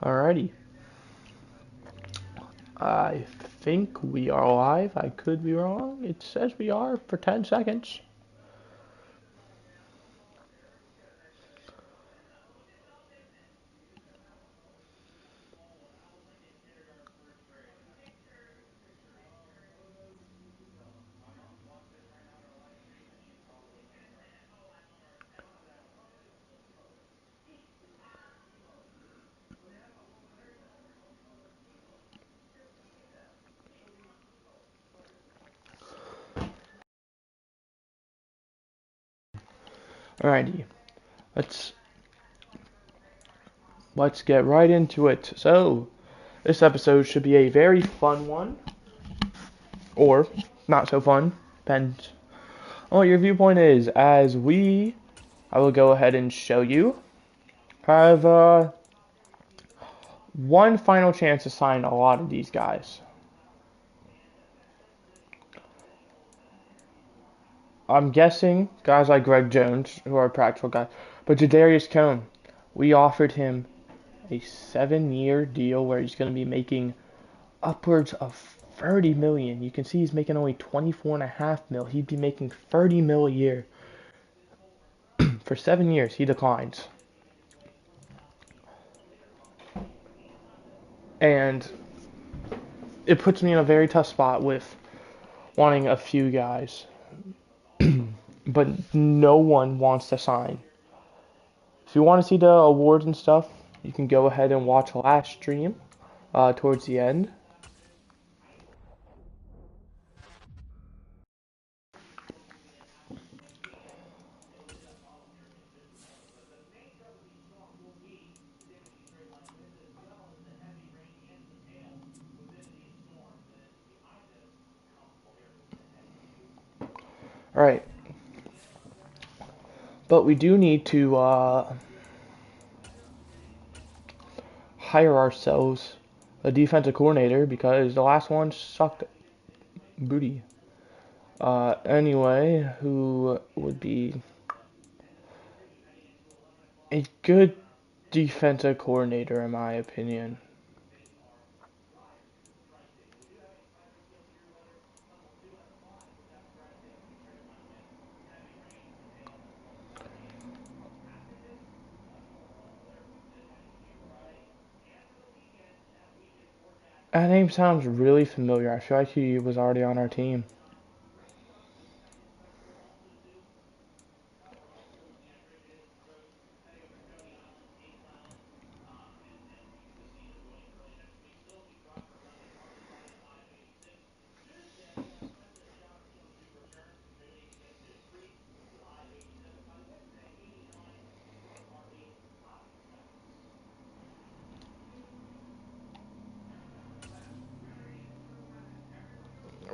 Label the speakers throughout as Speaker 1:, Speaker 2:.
Speaker 1: Alrighty. I think we are live. I could be wrong. It says we are for 10 seconds. Alrighty. Let's get right into it. So, this episode should be a very fun one. Or not so fun. Depends on what your viewpoint is. I will go ahead and show you, have one final chance to sign a lot of these guys. I'm guessing guys like Greg Jones, who are practical guys, but Jadarius Cone, we offered him a 7-year deal where he's going to be making upwards of 30 million. You can see he's making only 24.5 mil. He'd be making 30 mil a year. For 7 years, he declines. And it puts me in a very tough spot with wanting a few guys. But no one wants to sign. If you want to see the awards and stuff, you can go ahead and watch last stream towards the end. Alright. But we do need to hire ourselves a defensive coordinator because the last one sucked booty. Anyway, who would be a good defensive coordinator in my opinion? That name sounds really familiar. I feel like he was already on our team.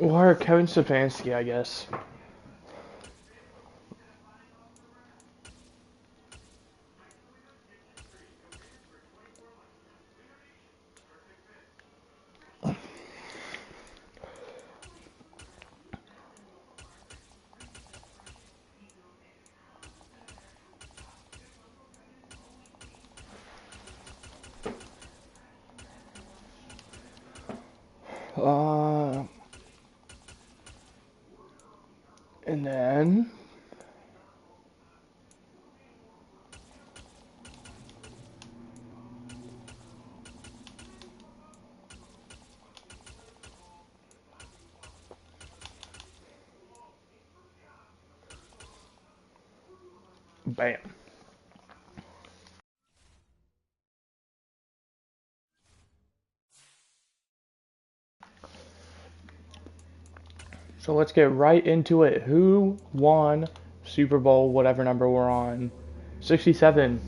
Speaker 1: Or Kevin Stefanski, I guess. Uh, and then bam. So let's get right into it. Who won Super Bowl, whatever number we're on? 67.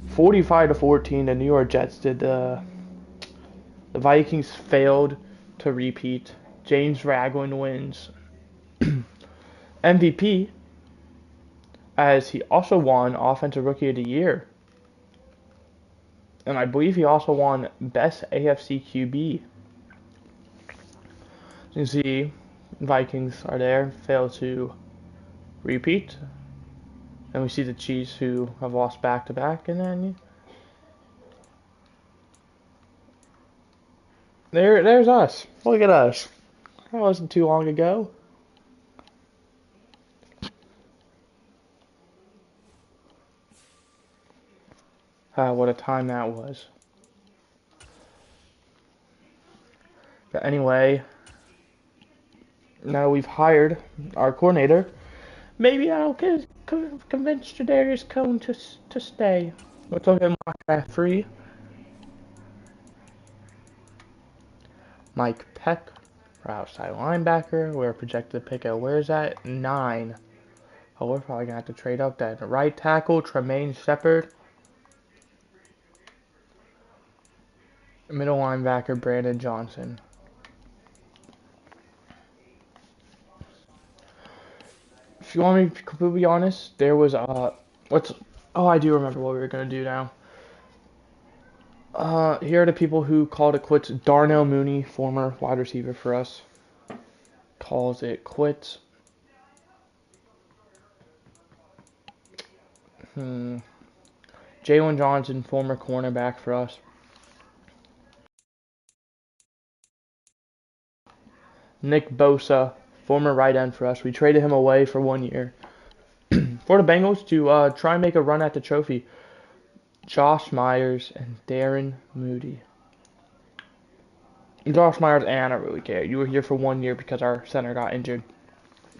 Speaker 1: 45-14. The New York Jets did. The Vikings failed to repeat. James Ragland wins MVP, as he also won Offensive Rookie of the Year. And I believe he also won Best AFC QB. You can see Vikings are there, fail to repeat. And we see the Chiefs, who have lost back-to-back, and then There's us. Look at us. That wasn't too long ago. What a time that was. But anyway, now we've hired our coordinator. Maybe I'll convince Jadarius Cone to stay. Let's look at Mock free. Mike Peck, our outside linebacker. We're projected to pick at, where's that? 9. Oh, we're probably going to have to trade up then. Right tackle, Tremaine Shepard. Middle linebacker, Brandon Johnson. If you want me to be completely honest, there was, oh, I do remember what we were going to do now. Here are the people who called it quits. Darnell Mooney, former wide receiver for us, calls it quits. Jalen Johnson, former cornerback for us. Nick Bosa, former right end for us. We traded him away for 1 year for the Bengals to try and make a run at the trophy. Josh Myers and Darren Moody. Josh Myers, and I don't really care. You were here for 1 year because our center got injured.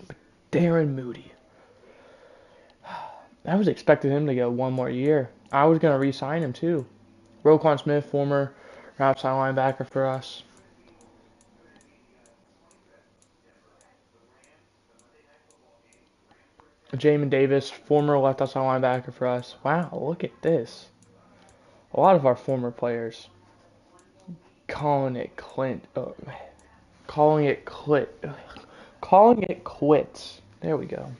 Speaker 1: But Darren Moody. I was expecting him to go 1 more year. I was going to re-sign him too. Roquan Smith, former outside linebacker for us. Jamin Davis, former left outside linebacker for us. Wow, look at this. A lot of our former players calling it quits. There we go.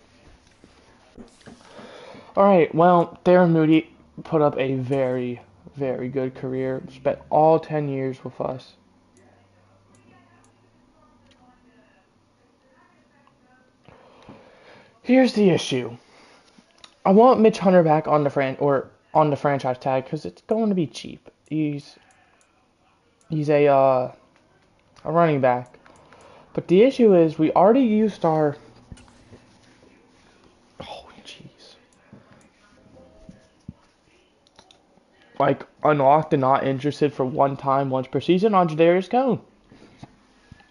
Speaker 1: Alright, well, Darren Moody put up a very, very good career. Spent all 10 years with us. Here's the issue. I want Mitch Hunter back on the franchise tag because it's going to be cheap. He's a running back. But the issue is we already used our unlocked and not interested for one time once per season on Jadarius Cone.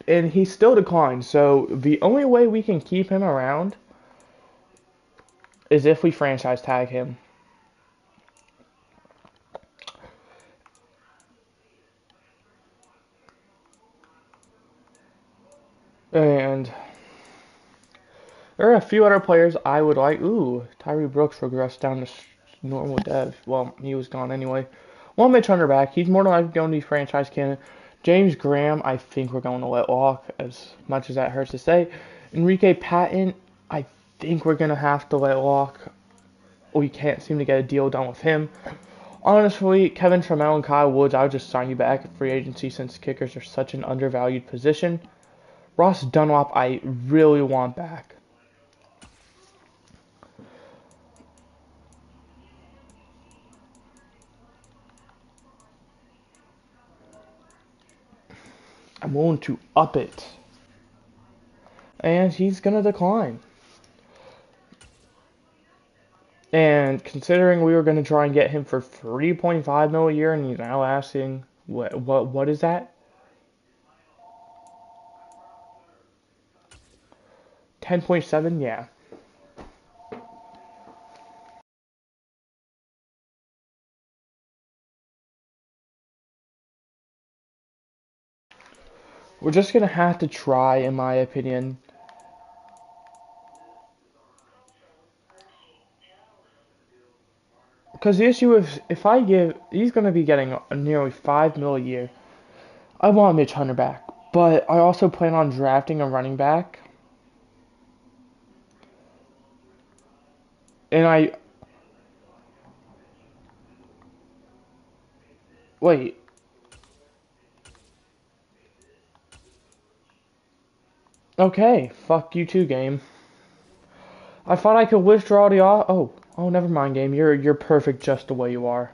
Speaker 1: And he still declined. So the only way we can keep him around is if we franchise tag him. And there are a few other players I would like. Ooh, Tyree Brooks regressed down to normal dev. Well, he was gone anyway. One Mitch Hunter back. He's more than likely going to be franchise candidate. James Graham, I think we're going to let walk, as much as that hurts to say. Enrique Patton, I think we're going to have to let walk. We can't seem to get a deal done with him. Honestly, Kevin Trammell and Kyle Woods, I would just sign you back at free agency since kickers are such an undervalued position. Ross Dunlop, I really want back. I'm willing to up it. And he's going to decline. And considering we were going to try and get him for $3.5 million a year, and he's now asking, what is that? 10.7, yeah. We're just going to have to try, in my opinion. Because the issue is, if I give, he's going to be getting nearly $5 million a year. I want Mitch Hunter back, but I also plan on drafting a running back. And wait. Okay, fuck you too, game. I thought I could withdraw the oh, never mind, game. You're perfect just the way you are.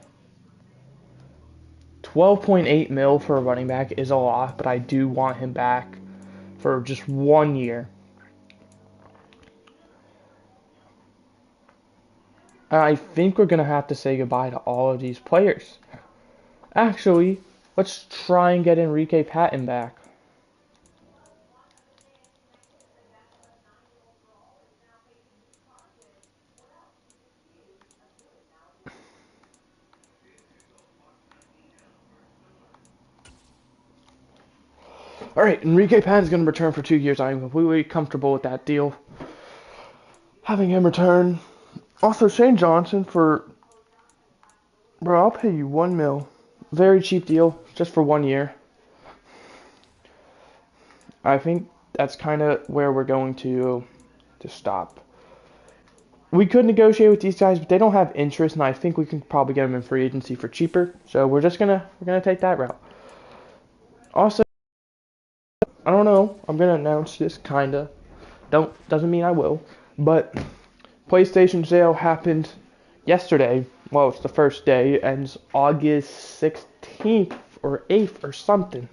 Speaker 1: 12.8 mil for a running back is a lot, but I do want him back for just 1 year. And I think we're going to have to say goodbye to all of these players. Actually, let's try and get Enrique Patton back. Alright, Enrique Patton's going to return for 2 years. I'm completely comfortable with that deal. Having him return. Also, Shane Johnson for... Bro, I'll pay you 1 mil. Very cheap deal, just for 1 year. I think that's kind of where we're going to stop. We could negotiate with these guys, but they don't have interest, and I think we can probably get them in free agency for cheaper. So we're gonna take that route. Also, I don't know. I'm gonna announce this kinda. Doesn't mean I will, but PlayStation sale happened yesterday. Well, it's the first day, ends August 16th or 8th or something.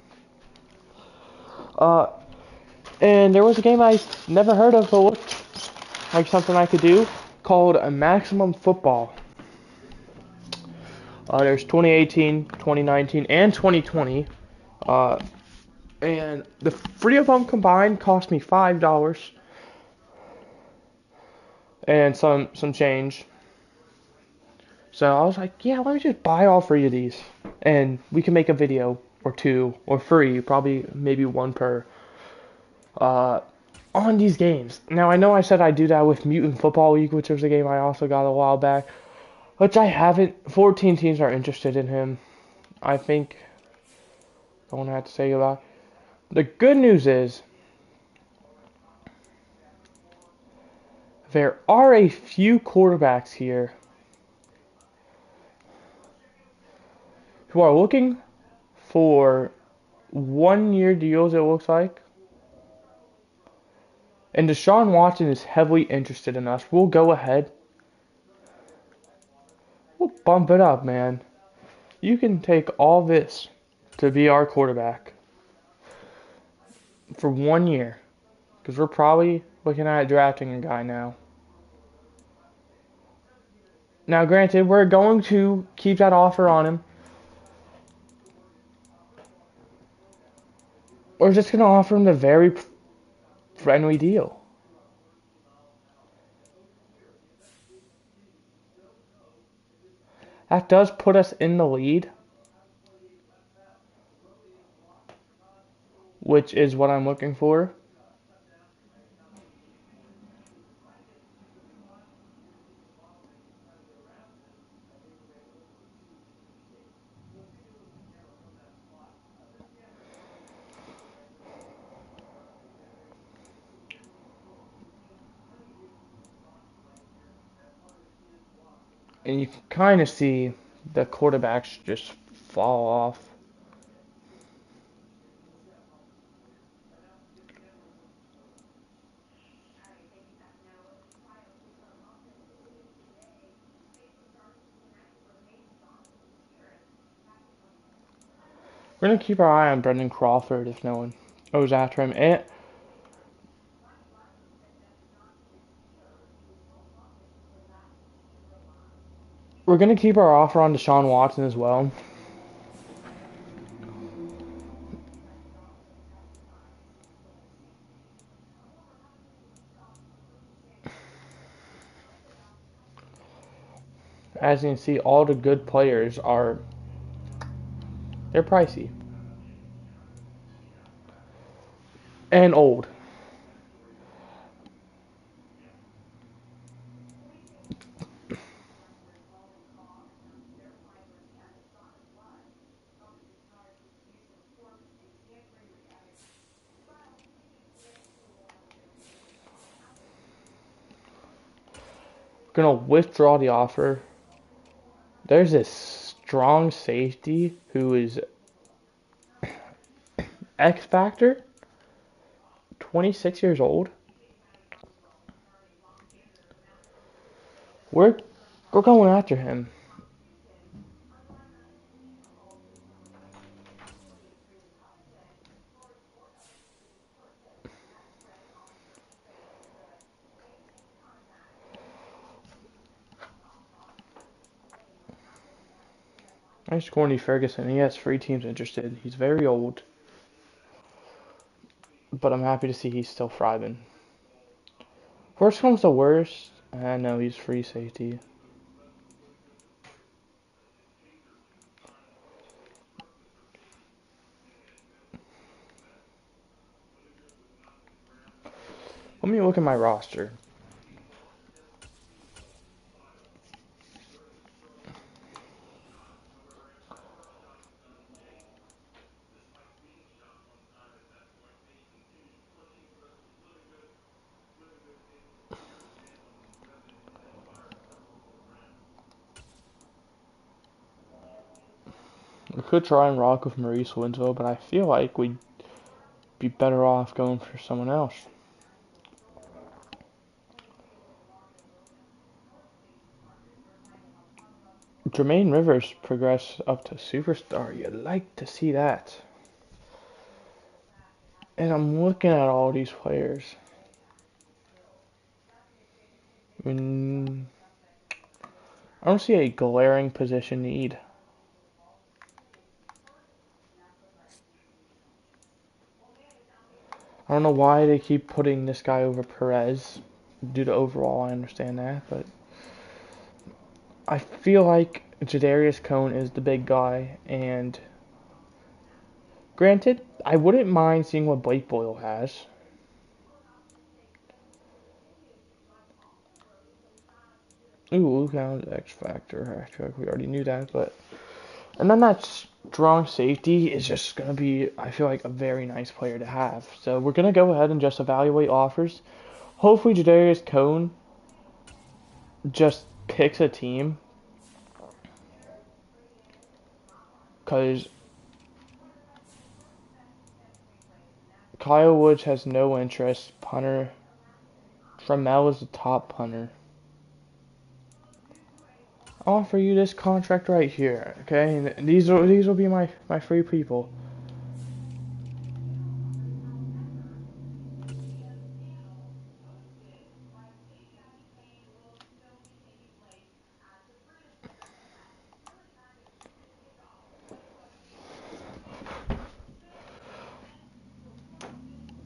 Speaker 1: And there was a game I never heard of, but looked like something I could do, called a Maximum Football. There's 2018, 2019, and 2020. And the 3 of them combined cost me $5 and some change. So I was like, yeah, let me just buy all 3 of these, and we can make a video or 2 or 3, probably maybe 1 per, on these games. Now I know I said I'd do that with Mutant Football League, which was a game I also got a while back, which I haven't. 14 teams are interested in him. I think don't have to say a lot. The good news is there are a few quarterbacks here who are looking for 1-year deals, it looks like. And Deshaun Watson is heavily interested in us. We'll go ahead. We'll bump it up, man. You can take all this to be our quarterback for 1 year. Because we're probably looking at drafting a guy now. Now, granted, we're going to keep that offer on him. We're just going to offer him the very friendly deal. That does put us in the lead, which is what I'm looking for. And you can kind of see the quarterbacks just fall off. We're going to keep our eye on Brendan Crawford if no one goes after him. And we're going to keep our offer on Deshaun Watson as well. As you can see, all the good players they're pricey. And old. Gonna withdraw the offer. There's this strong safety who is X Factor, 26 years old. We're going after him. Nice Corny Ferguson. He has 3 teams interested. He's very old, but I'm happy to see he's still thriving. Worst comes to worst, I know he's free safety. Let me look at my roster. We could try and rock with Maurice Winslow, but I feel like we'd be better off going for someone else. Jermaine Rivers progressed up to superstar. You'd like to see that. And I'm looking at all these players. I don't see a glaring position need. I don't know why they keep putting this guy over Perez. Due to overall, I understand that, but I feel like Jadarius Cone is the big guy, and granted, I wouldn't mind seeing what Blake Boyle has. Ooh, Luke Allen's X Factor. I feel like we already knew that, but and then that strong safety is just gonna be, I feel like, a very nice player to have. So we're gonna go ahead and just evaluate offers. Hopefully, Jadarius Cone just picks a team, because Kyle Woods has no interest. Punter. Trammell is the top punter. I'll offer you this contract right here, okay? And these will be my free people.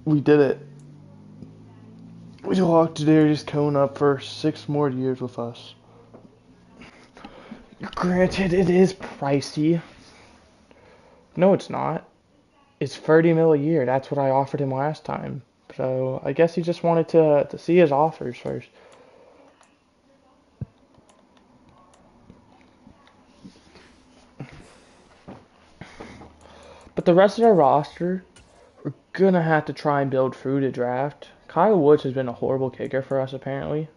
Speaker 1: We did it. We locked Darius Cone up for 6 more years with us. Granted, it is pricey. No, it's not. It's 30 mil a year. That's what I offered him last time. So I guess he just wanted to see his offers first. But the rest of our roster, we're gonna have to try and build through the draft. Kyle Woods has been a horrible kicker for us, apparently.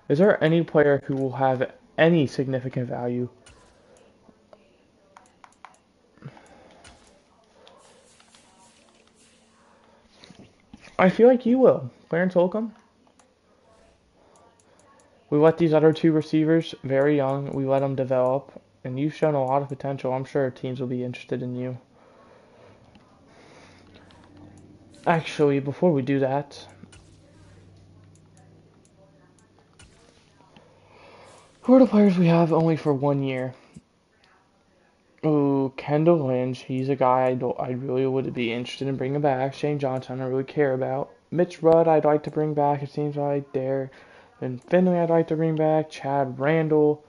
Speaker 1: Is there any player who will have any significant value? I feel like you will. Clarence Holcomb. We let these other 2 receivers, very young, we let them develop. And you've shown a lot of potential. I'm sure teams will be interested in you. Actually, before we do that, who are the players we have only for 1 year? Oh, Kendall Lynch. He's a guy I really would be interested in bringing back. Shane Johnson, I really care about. Mitch Rudd, I'd like to bring back. It seems like there. And Finley, I'd like to bring back. Chad Randall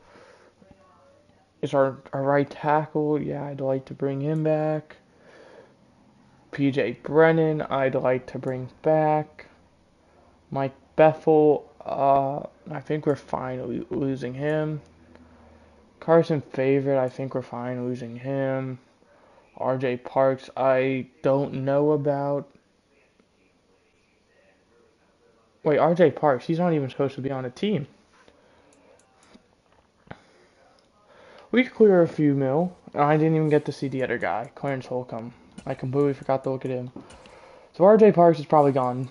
Speaker 1: is our right tackle. Yeah, I'd like to bring him back. PJ Brennan, I'd like to bring back. Mike Bethel, I think we're fine losing him. Carson Favorite, I think we're fine losing him. RJ Parks, I don't know about. Wait, RJ Parks, he's not even supposed to be on a team. We could clear a few mil. I didn't even get to see the other guy, Clarence Holcomb. I completely forgot to look at him. So RJ Parks is probably gone.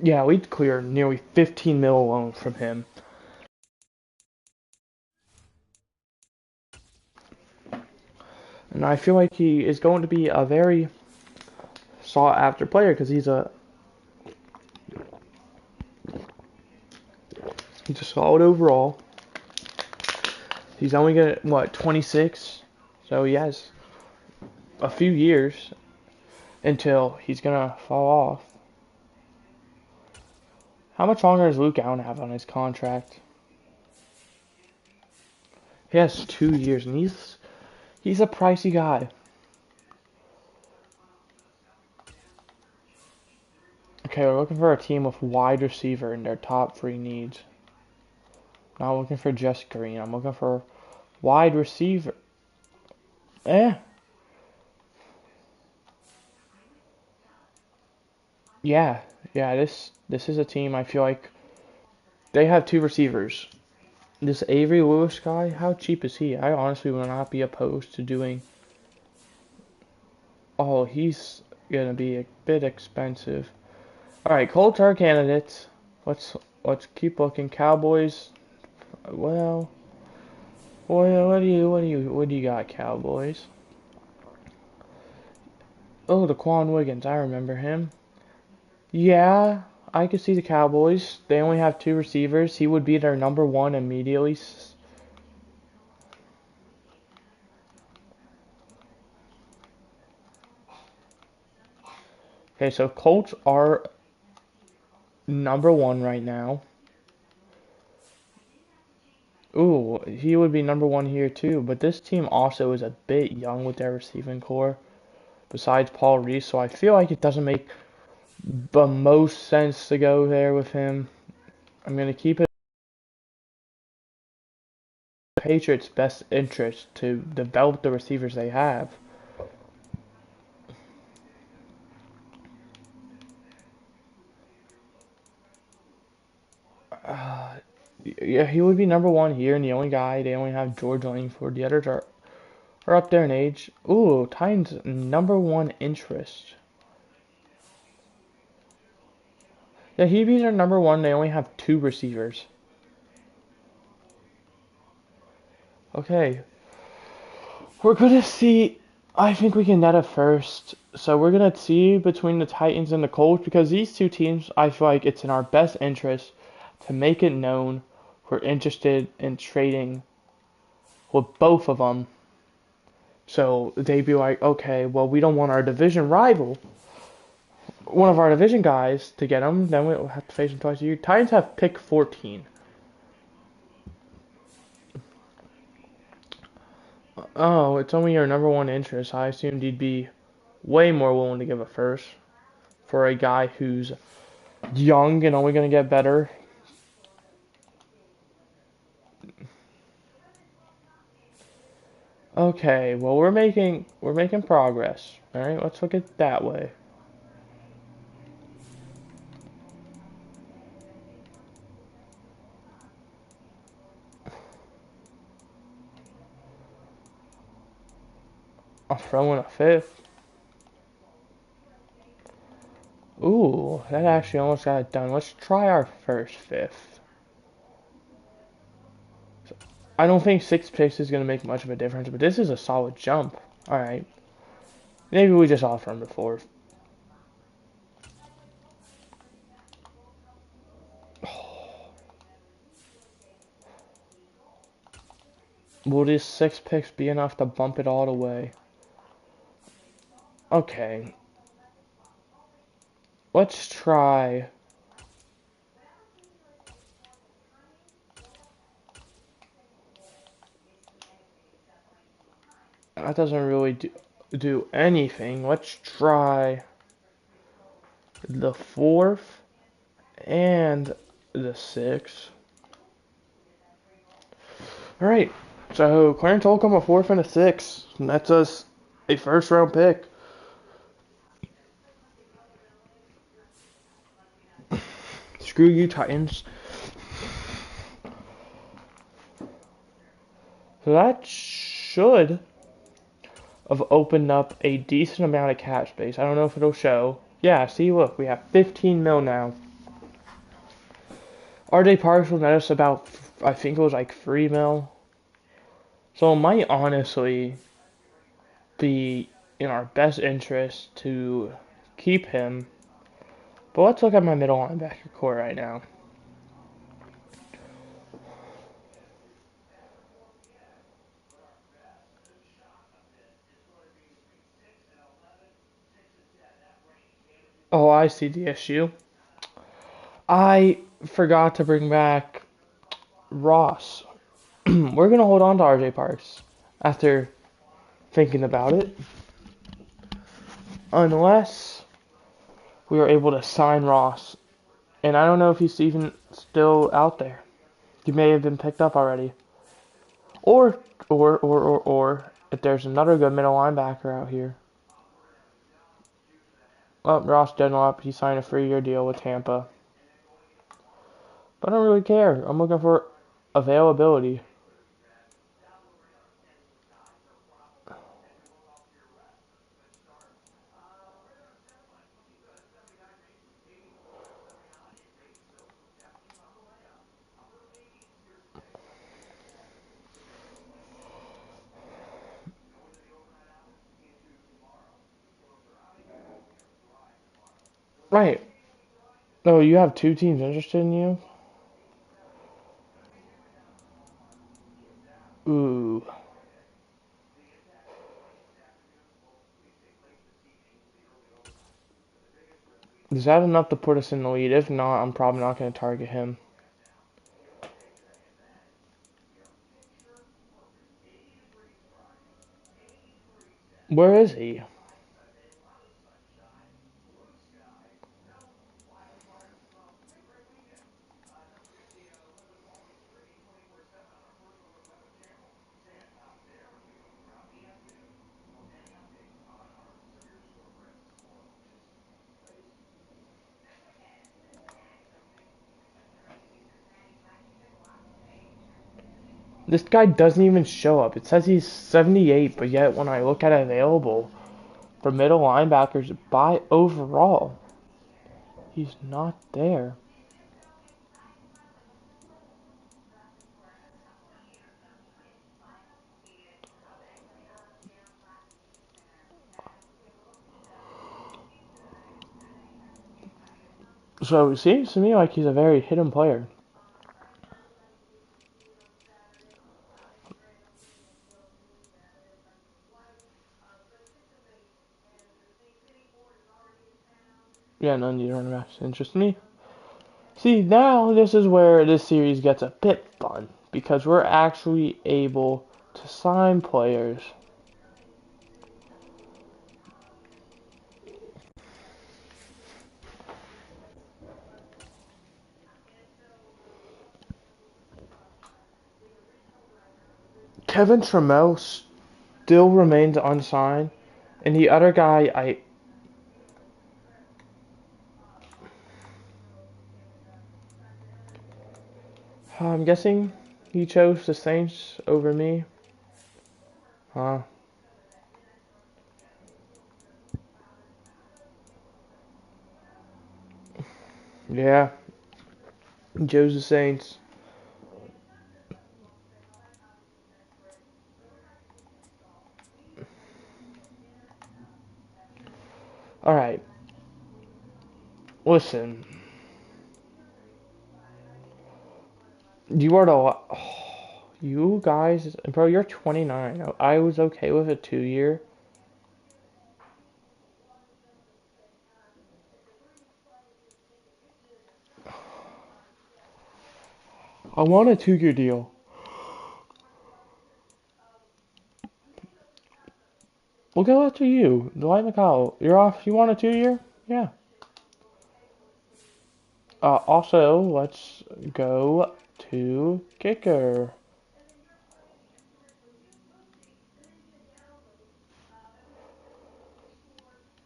Speaker 1: Yeah, we'd clear nearly 15 mil alone from him. And I feel like he is going to be a very sought after player because he's a solid overall. He's only gonna what 26, so he has a few years until he's gonna fall off. How much longer does Luke Allen have on his contract? He has 2 years, and he's a pricey guy. Okay, we're looking for a team with wide receiver in their top 3 needs. Not looking for just Green. I'm looking for wide receiver. Yeah. Yeah, this is a team I feel like they have 2 receivers. This Avery Lewis guy, how cheap is he? I honestly will not be opposed to doing. Oh, he's gonna be a bit expensive. All right, Colts are candidates. Let's keep looking. Cowboys. Well, what do you got, Cowboys? Oh, the Quan Wiggins. I remember him. Yeah, I could see the Cowboys. They only have 2 receivers. He would be their number 1 immediately. Okay, so Colts are number 1 right now. Ooh, he would be number 1 here too. But this team also is a bit young with their receiving core, besides Paul Reese. So I feel like it doesn't make the most sense to go there with him. I'm gonna keep it in the Patriots' best interest to develop the receivers they have. Yeah, he would be number 1 here, and the only guy they only have George Langford. The others are up there in age. Ooh, Titans number 1 interest. Yeah, he'd be their number 1. They only have 2 receivers. Okay, we're gonna see. I think we can net a first. So we're gonna see between the Titans and the Colts because these 2 teams, I feel like it's in our best interest to make it known we're interested in trading with both of them. So they'd be like, okay, well, we don't want our division rival, one of our division guys, to get him. Then we'll have to face him twice a year. Titans have pick 14. Oh, it's only your number 1 interest. I assumed you'd be way more willing to give a first for a guy who's young and only going to get better. Okay, well we're making progress. All right, let's look at it that way. I'll throw in a fifth. Ooh, that actually almost got it done. Let's try our first fifth. I don't think 6 picks is going to make much of a difference, but this is a solid jump. All right, maybe we just offer him the fourth. Will these 6 picks be enough to bump it all the way? Okay. Let's try. That doesn't really do anything. Let's try the fourth and the sixth. Alright. So Clarence Holcomb a fourth and a sixth. And that's us a first round pick. Screw you, Titans. So that should have opened up a decent amount of cap space. I don't know if it'll show. Yeah, see, look, we have 15 mil now. RJ Parks will net us about, I think it was like 3 mil. So it might honestly be in our best interest to keep him. But let's look at my middle linebacker core right now. Oh, I see the issue. I forgot to bring back Ross. We're going to hold on to RJ Parks after thinking about it. Unless we are able to sign Ross. And I don't know if he's even still out there. He may have been picked up already. Or, if there's another good middle linebacker out here. Well, Ross Dunlap, he signed a 3-year deal with Tampa. But I don't really care. I'm looking for availability. Right. Oh, you have 2 teams interested in you? Ooh. Is that enough to put us in the lead? If not, I'm probably not going to target him. Where is he? This guy doesn't even show up. It says he's 78, but yet when I look at available for middle linebackers by overall, he's not there. So it seems to me like he's a very hidden player. Yeah, none of these running backs interest me. See, now this is where this series gets a bit fun because we're actually able to sign players. Kevin Trammell still remains unsigned, and the other guy, I'm guessing he chose the Saints over me. Huh? Yeah, he chose the Saints. All right. Listen, you are the you guys, bro. You're 29. I was okay with a 2-year. I want a 2-year deal. We'll go after you, Dwight McCall. You're off. You want a 2-year? Yeah. Also, let's go to kicker.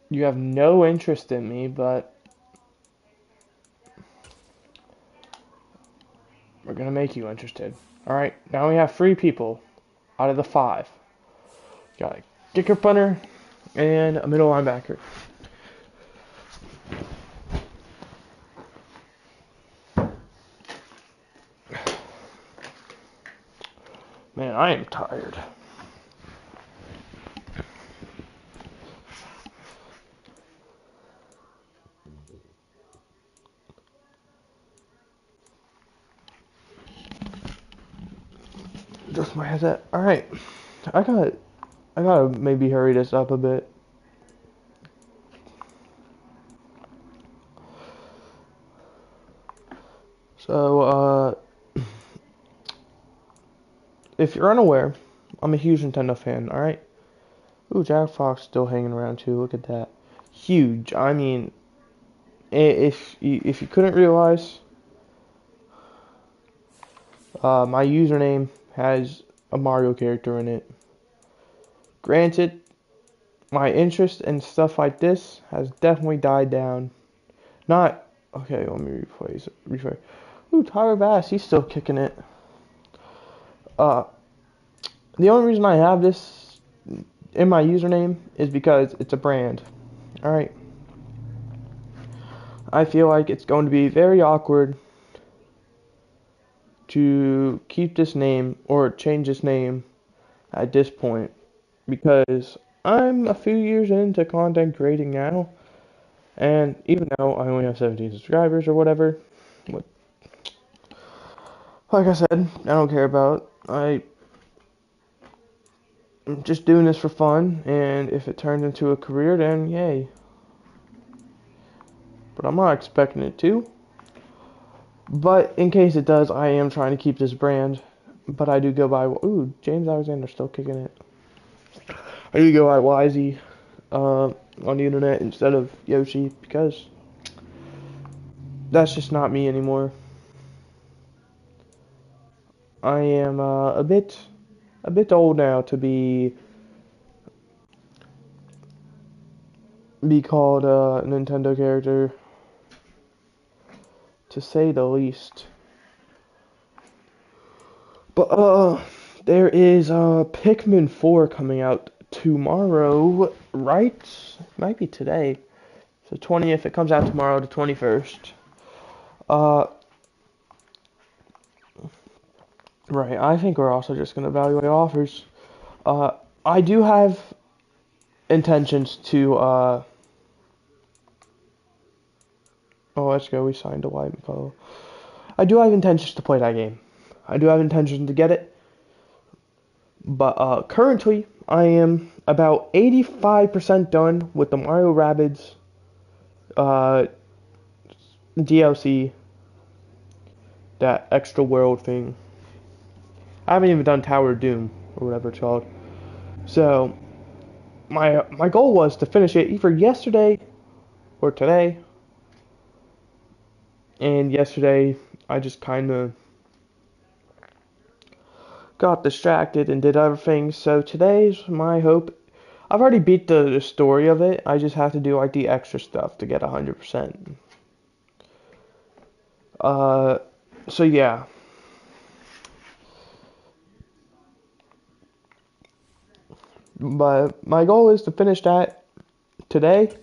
Speaker 1: You have no interest in me, but we're gonna make you interested. All right. Now we have 3 people out of the 5. Got a kicker, punter, and a middle linebacker. Man, I am tired. Just my headset. All right, I got I gotta maybe hurry this up a bit. So, if you're unaware, I'm a huge Nintendo fan. All right. Ooh, Jack Fox still hanging around too. Look at that. Huge. I mean, if you couldn't realize, my username has a Mario character in it. Granted, my interest in stuff like this has definitely died down. Not okay. Let me rephrase. Ooh, Tyler Bass, he's still kicking it. Uh, the only reason I have this in my username is because it's a brand. All right. I feel like it's going to be very awkward to keep this name or change this name at this point because I'm a few years into content creating now, and even though I only have 17 subscribers or whatever, like I said, I don't care about. I'm just doing this for fun, and if it turns into a career, then yay. But I'm not expecting it to. But in case it does, I am trying to keep this brand. But I do go by, ooh, James Alexander still kicking it. I do go by Wisey on the internet instead of Yoshi because that's just not me anymore. I am a bit old now to be called a Nintendo character, to say the least. But there is Pikmin 4 coming out tomorrow, right? Might be today. So 20th, it comes out tomorrow, the 21st. Right, I think we're also just going to evaluate offers. I do have intentions to, oh, let's go, we signed a White McCullough. I do have intentions to play that game. I do have intentions to get it. But currently, I am about 85% done with the Mario Rabbids DLC, that extra world thing. I haven't even done Tower of Doom, or whatever it's called. So, my goal was to finish it either yesterday or today. And yesterday, I just kind of got distracted and did other things. So today's my hope. I've already beat the story of it. I just have to do like the extra stuff to get 100%. So yeah. But my goal is to finish that today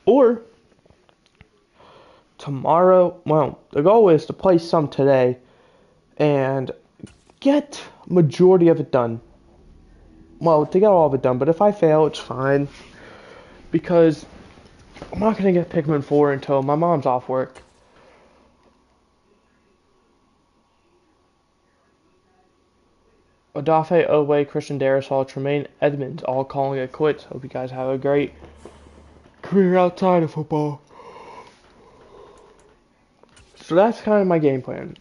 Speaker 1: or tomorrow. Well, the goal is to play some today and get majority of it done. Well, to get all of it done, but if I fail, it's fine. Because I'm not going to get Pikmin 4 until my mom's off work. Odafe Oweh, Christian Darrisaw, Tremaine Edmonds all calling it quits. Hope you guys have a great career outside of football. So that's kind of my game plan.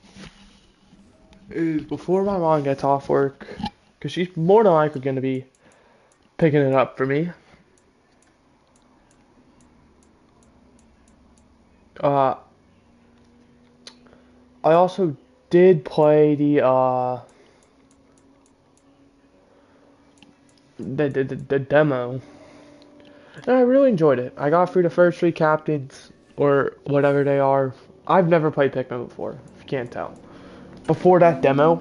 Speaker 1: Is before my mom gets off work, because she's more than likely going to be picking it up for me. Uh, I also did play the demo, and I really enjoyed it. I got through the first three captains, or whatever they are. I've never played Pikmin before, if you can't tell. Before that demo,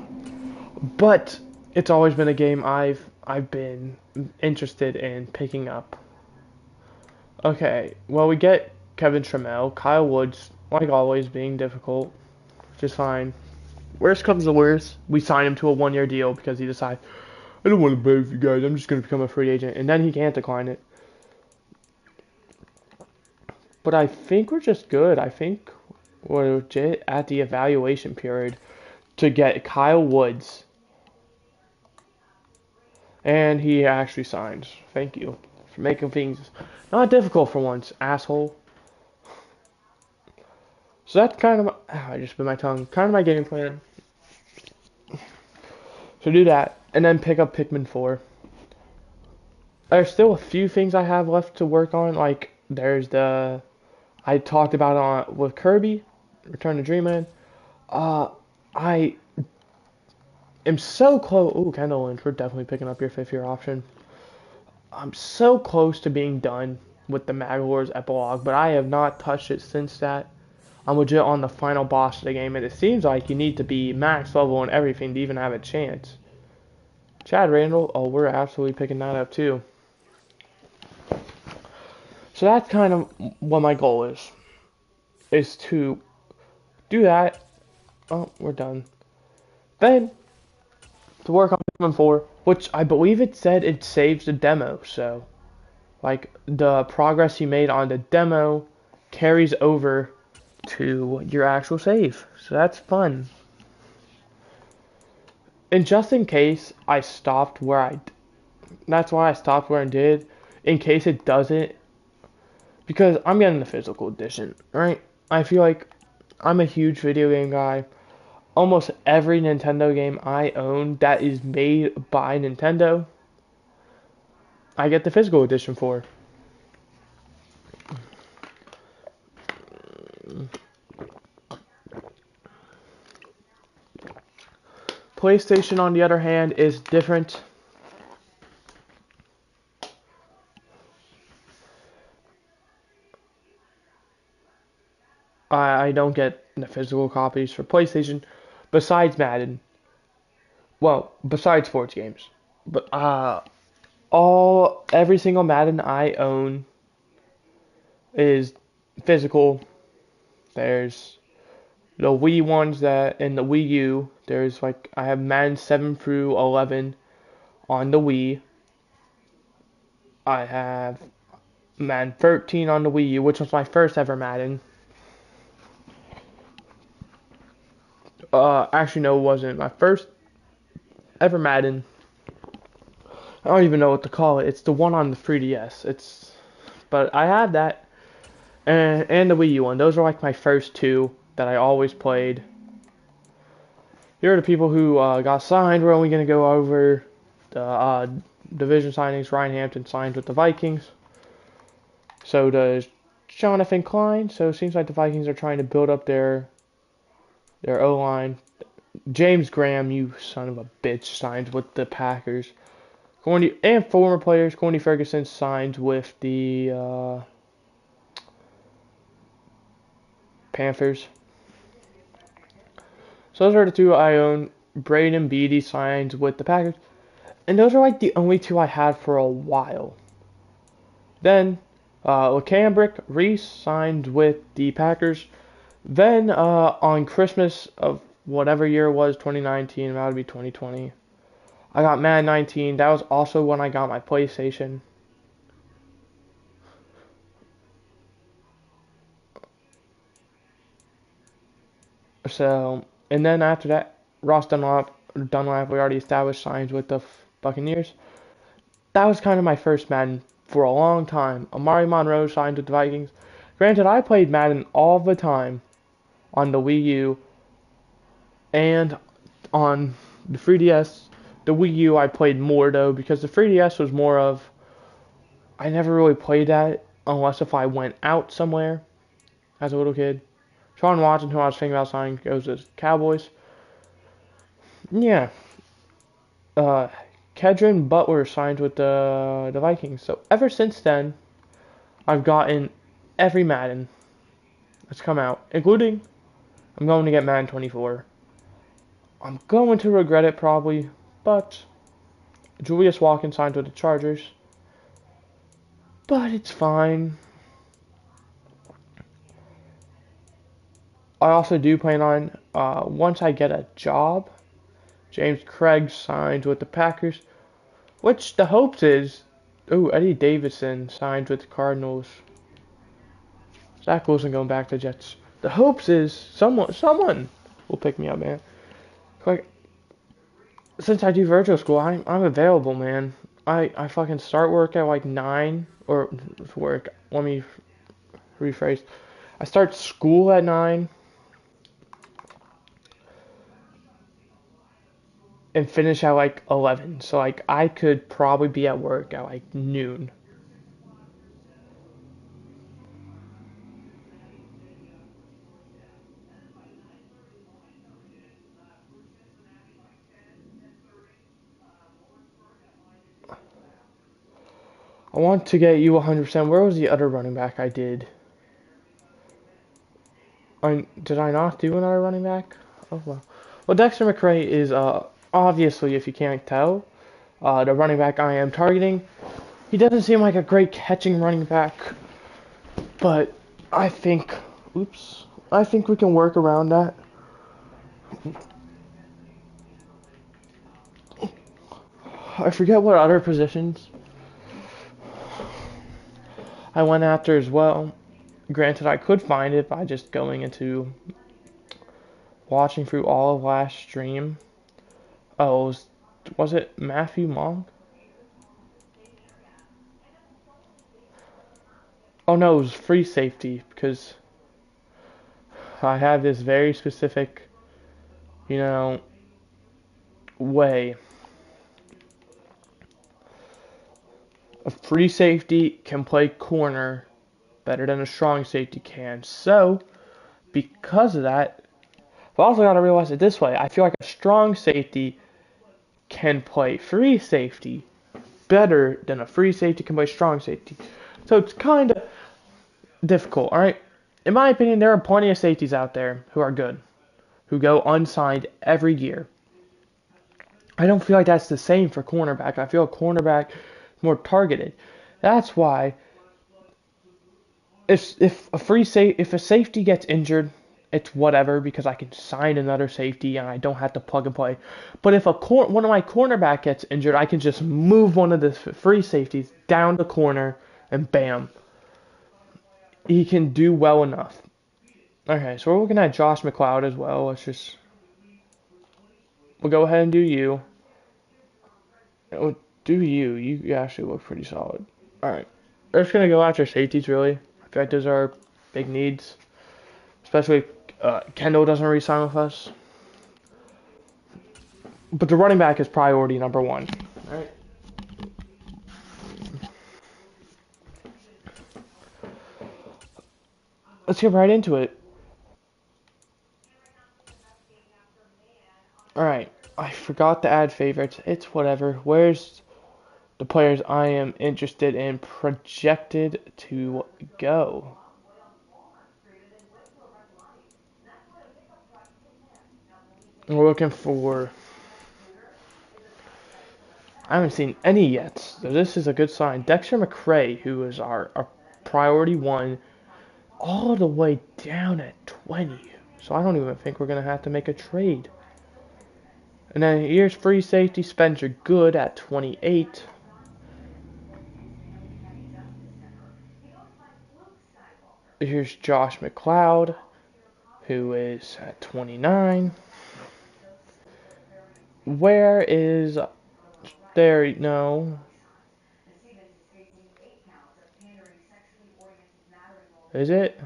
Speaker 1: but it's always been a game I've been interested in picking up. Okay, well we get Kevin Trammell, Kyle Woods, like always, being difficult, which is fine. Worst comes to worst, we sign him to a 1-year deal because he decides, I don't want to play with you guys, I'm just going to become a free agent, and then he can't decline it. But I think we're just good. I think we're legit at the evaluation period to get Kyle Woods And he actually signs. Thank you for making things not difficult for once, asshole. So that's kind of I just bit my tongue. Kind of my game plan. So do that, and then pick up Pikmin 4. There's still a few things I have left to work on. Like there's the I talked about on with Kirby, Return to Dreamland. Uh, I am so close. Ooh, Kendall Lynch, we're definitely picking up your 5th year option. I'm so close to being done with the Magolor's epilogue, but I have not touched it since that. I'm legit on the final boss of the game, and it seems like you need to be max level and everything to even have a chance. Chad Randall, oh, we're absolutely picking that up too. So that's kind of what my goal is to do that. Oh, we're done. Then, to work on Pikmin 4, which I believe it said it saves the demo, so, like, the progress you made on the demo carries over to your actual save. So that's fun. And just in case I stopped where that's why I stopped where I did, in case it doesn't, because I'm getting the physical edition, right? I feel like I'm a huge video game guy. Almost every Nintendo game I own that is made by Nintendo, I get the physical edition for. PlayStation, on the other hand, is different. I don't get the physical copies for PlayStation, besides Madden. Well, besides sports games, but every single Madden I own is physical. There's the Wii ones that in the Wii U. There's like I have Madden 7 through 11 on the Wii. I have Madden 13 on the Wii U, which was my first ever Madden. Actually, no, it wasn't. My first ever Madden. I don't even know what to call it. It's the one on the 3DS. But I had that, and the Wii U one. Those are like my first two that I always played. Here are the people who got signed. We're only going to go over the division signings. Ryan Hampton signed with the Vikings. So does Jonathan Klein. So it seems like the Vikings are trying to build up their O-line. James Graham, you son of a bitch, signed with the Packers. And former players, Corny Ferguson signed with the Panthers. So those are the two I own. Braden Beatty signed with the Packers. And those are like the only two I had for a while. Then, LeCambrick Reese signed with the Packers. Then, on Christmas of whatever year it was, 2019, that would be 2020, I got Madden 19. That was also when I got my PlayStation. So, and then after that, Ross Dunlap, we already established, signs with the Buccaneers. That was kind of my first Madden for a long time. Amari Monroe signed with the Vikings. Granted, I played Madden all the time on the Wii U and on the 3DS. The Wii U I played more though, because the 3DS was more of, I never really played that unless if I went out somewhere as a little kid. Sean Watson, who I was thinking about signing, goes to Cowboys. Yeah. Kedron Butler signed with the Vikings. So ever since then, I've gotten every Madden that's come out, including I'm going to get Madden 24. I'm going to regret it probably, but Julius Watkins signed with the Chargers. But it's fine. I also do plan on, once I get a job, James Craig signed with the Packers, which the hopes is, Eddie Davidson signed with the Cardinals. Zach Wilson going back to the Jets. The hopes is someone will pick me up, man. Like, since I do virtual school, I'm available, man. I fucking start work at like 9 or work. Let me rephrase. I start school at 9 and finish at like 11. So like I could probably be at work at like noon. I want to get you 100%. Where was the other running back I did? Did I not do another running back? Oh well. Well, Dexter McCray is obviously, if you can't tell, the running back I am targeting. He doesn't seem like a great catching running back, but I think, oops, I think we can work around that. I forget what other positions I went after as well. Granted, I could find it by just going into watching through all of last stream. Oh, was it Matthew Monk? Oh no, it was free safety because I have this very specific, you know, way. A free safety can play corner better than a strong safety can. So, because of that, I've also got to realize it this way. I feel like a strong safety can play free safety better than a free safety can play strong safety. So it's kind of difficult, alright? In my opinion, there are plenty of safeties out there who are good, who go unsigned every year. I don't feel like that's the same for cornerback. I feel cornerback is more targeted. That's why if a safety gets injured, it's whatever because I can sign another safety and I don't have to plug and play. But if one of my cornerback gets injured, I can just move one of the free safeties down the corner and bam, he can do well enough. Okay, so we're looking at Josh McCloud as well. We'll go ahead and do you. We'll do you. You actually look pretty solid. All right, we're just gonna go after safeties really. I feel like those are big needs, especially if Kendall doesn't re-sign with us. But the running back is priority number one. All right. Let's get right into it. All right. I forgot to add favorites. It's whatever. Where's the players I am interested in projected to go? We're looking for. I haven't seen any yet, so this is a good sign. Dexter McCray, who is our priority one, all the way down at 20. So I don't even think we're going to have to make a trade. And then here's free safety Spencer Good at 28. Here's Josh McCloud, who is at 29. Where is there? No. Is it?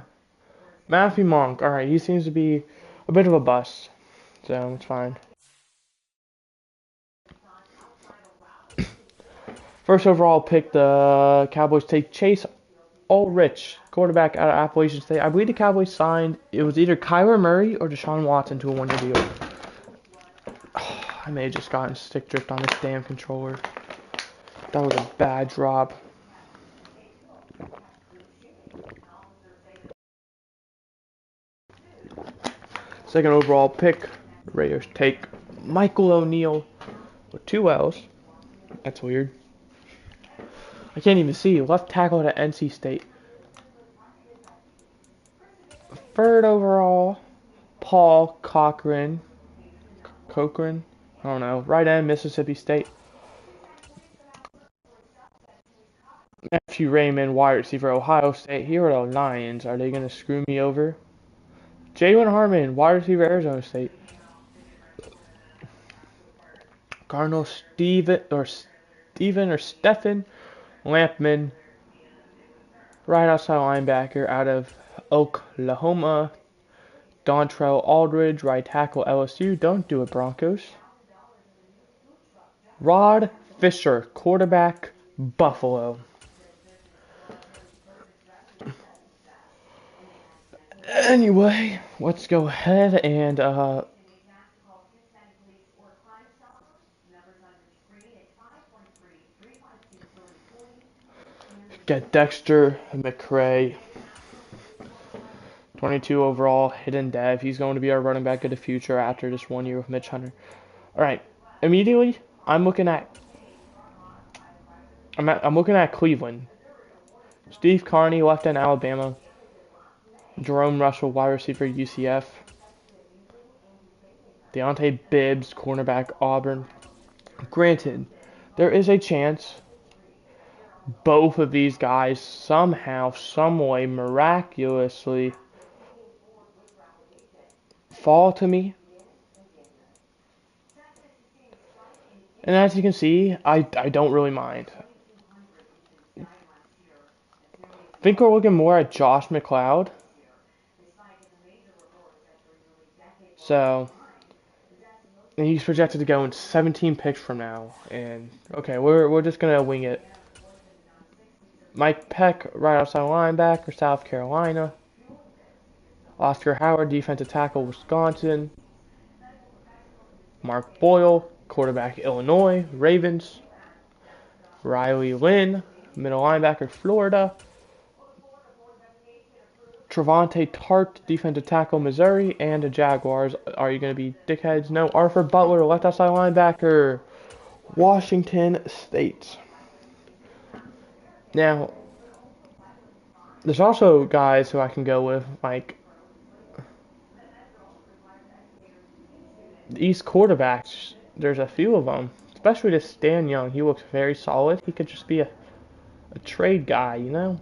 Speaker 1: Matthew Monk. Alright, he seems to be a bit of a bust. So it's fine. First overall pick, the Cowboys take Chase Ulrich, quarterback out of Appalachian State. I believe the Cowboys signed, it was either Kyler Murray or Deshaun Watson to a one-year deal. I may have just gotten stick drift on this damn controller. That was a bad drop. Second overall pick, Raiders take Michael O'Neill with 2 L's. That's weird. I can't even see. Left tackle at NC State. Third overall, Paul Cochran. Cochran? I don't know. Right end, Mississippi State. Matthew Raymond, wide receiver, Ohio State. Here are the Lions. Are they going to screw me over? Jalen Harmon, wide receiver, Arizona State. Cardinal Stephen Lampman, right outside linebacker out of Oklahoma. Dontrell Aldridge, right tackle LSU. Don't do it, Broncos. Rod Fisher, quarterback, Buffalo. Anyway, let's go ahead and get Dexter McCray, 22 overall, hidden dev. He's going to be our running back of the future after this 1 year with Mitch Hunter. All right, immediately I'm looking at Cleveland. Steve Carney, left end Alabama. Jerome Russell, wide receiver UCF. Deontay Bibbs, cornerback Auburn. Granted, there is a chance both of these guys somehow, someway, miraculously fall to me. And as you can see, I don't really mind. I think we're looking more at Josh McCloud. So, and he's projected to go in 17 picks from now. And, okay, we're just going to wing it. Mike Peck, right outside linebacker, South Carolina. Oscar Howard, defensive tackle, Wisconsin. Mark Boyle, quarterback, Illinois, Ravens. Riley Lynn, middle linebacker, Florida. Trevante Tart, defensive tackle, Missouri, and the Jaguars. Are you going to be dickheads? No. Arthur Butler, left outside linebacker, Washington State. Now, there's also guys who I can go with, like these quarterbacks. There's a few of them, especially this Stan Young. He looks very solid. He could just be a trade guy, you know?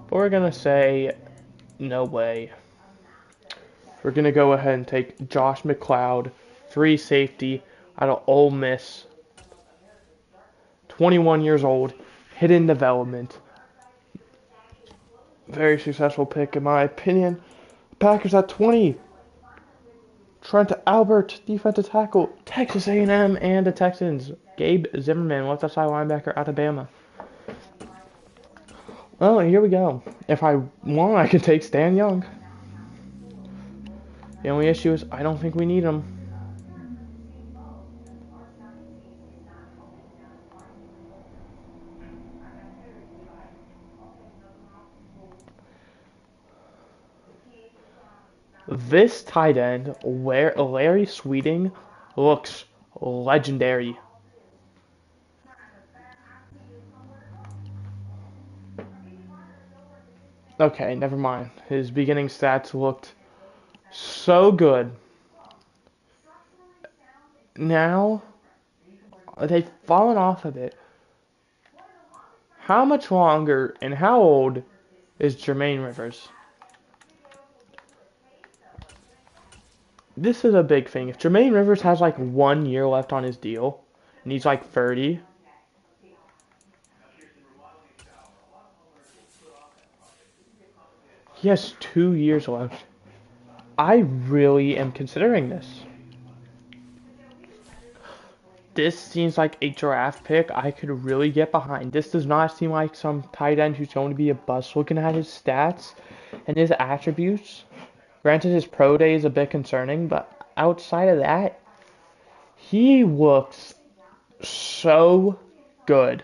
Speaker 1: But we're going to say, no way. We're going to go ahead and take Josh McCloud, free safety out of Ole Miss. 21 years old, hidden development. Very successful pick in my opinion. Packers at 20. Trent Albert, defensive tackle, Texas A&M and the Texans. Gabe Zimmerman, left outside linebacker, Alabama. Well, here we go. If I want, I can take Stan Young. The only issue is I don't think we need him. This tight end, where Larry Sweeting, looks legendary. Okay, never mind. His beginning stats looked so good. Now, they've fallen off a bit. How much longer and how old is Jermaine Rivers? This is a big thing. If Jermaine Rivers has like 1 year left on his deal, and he's like 30, he has 2 years left. I really am considering this. This seems like a draft pick I could really get behind. This does not seem like some tight end who's going to be a bust. Looking at his stats and his attributes, granted his pro day is a bit concerning, but outside of that, he looks so good.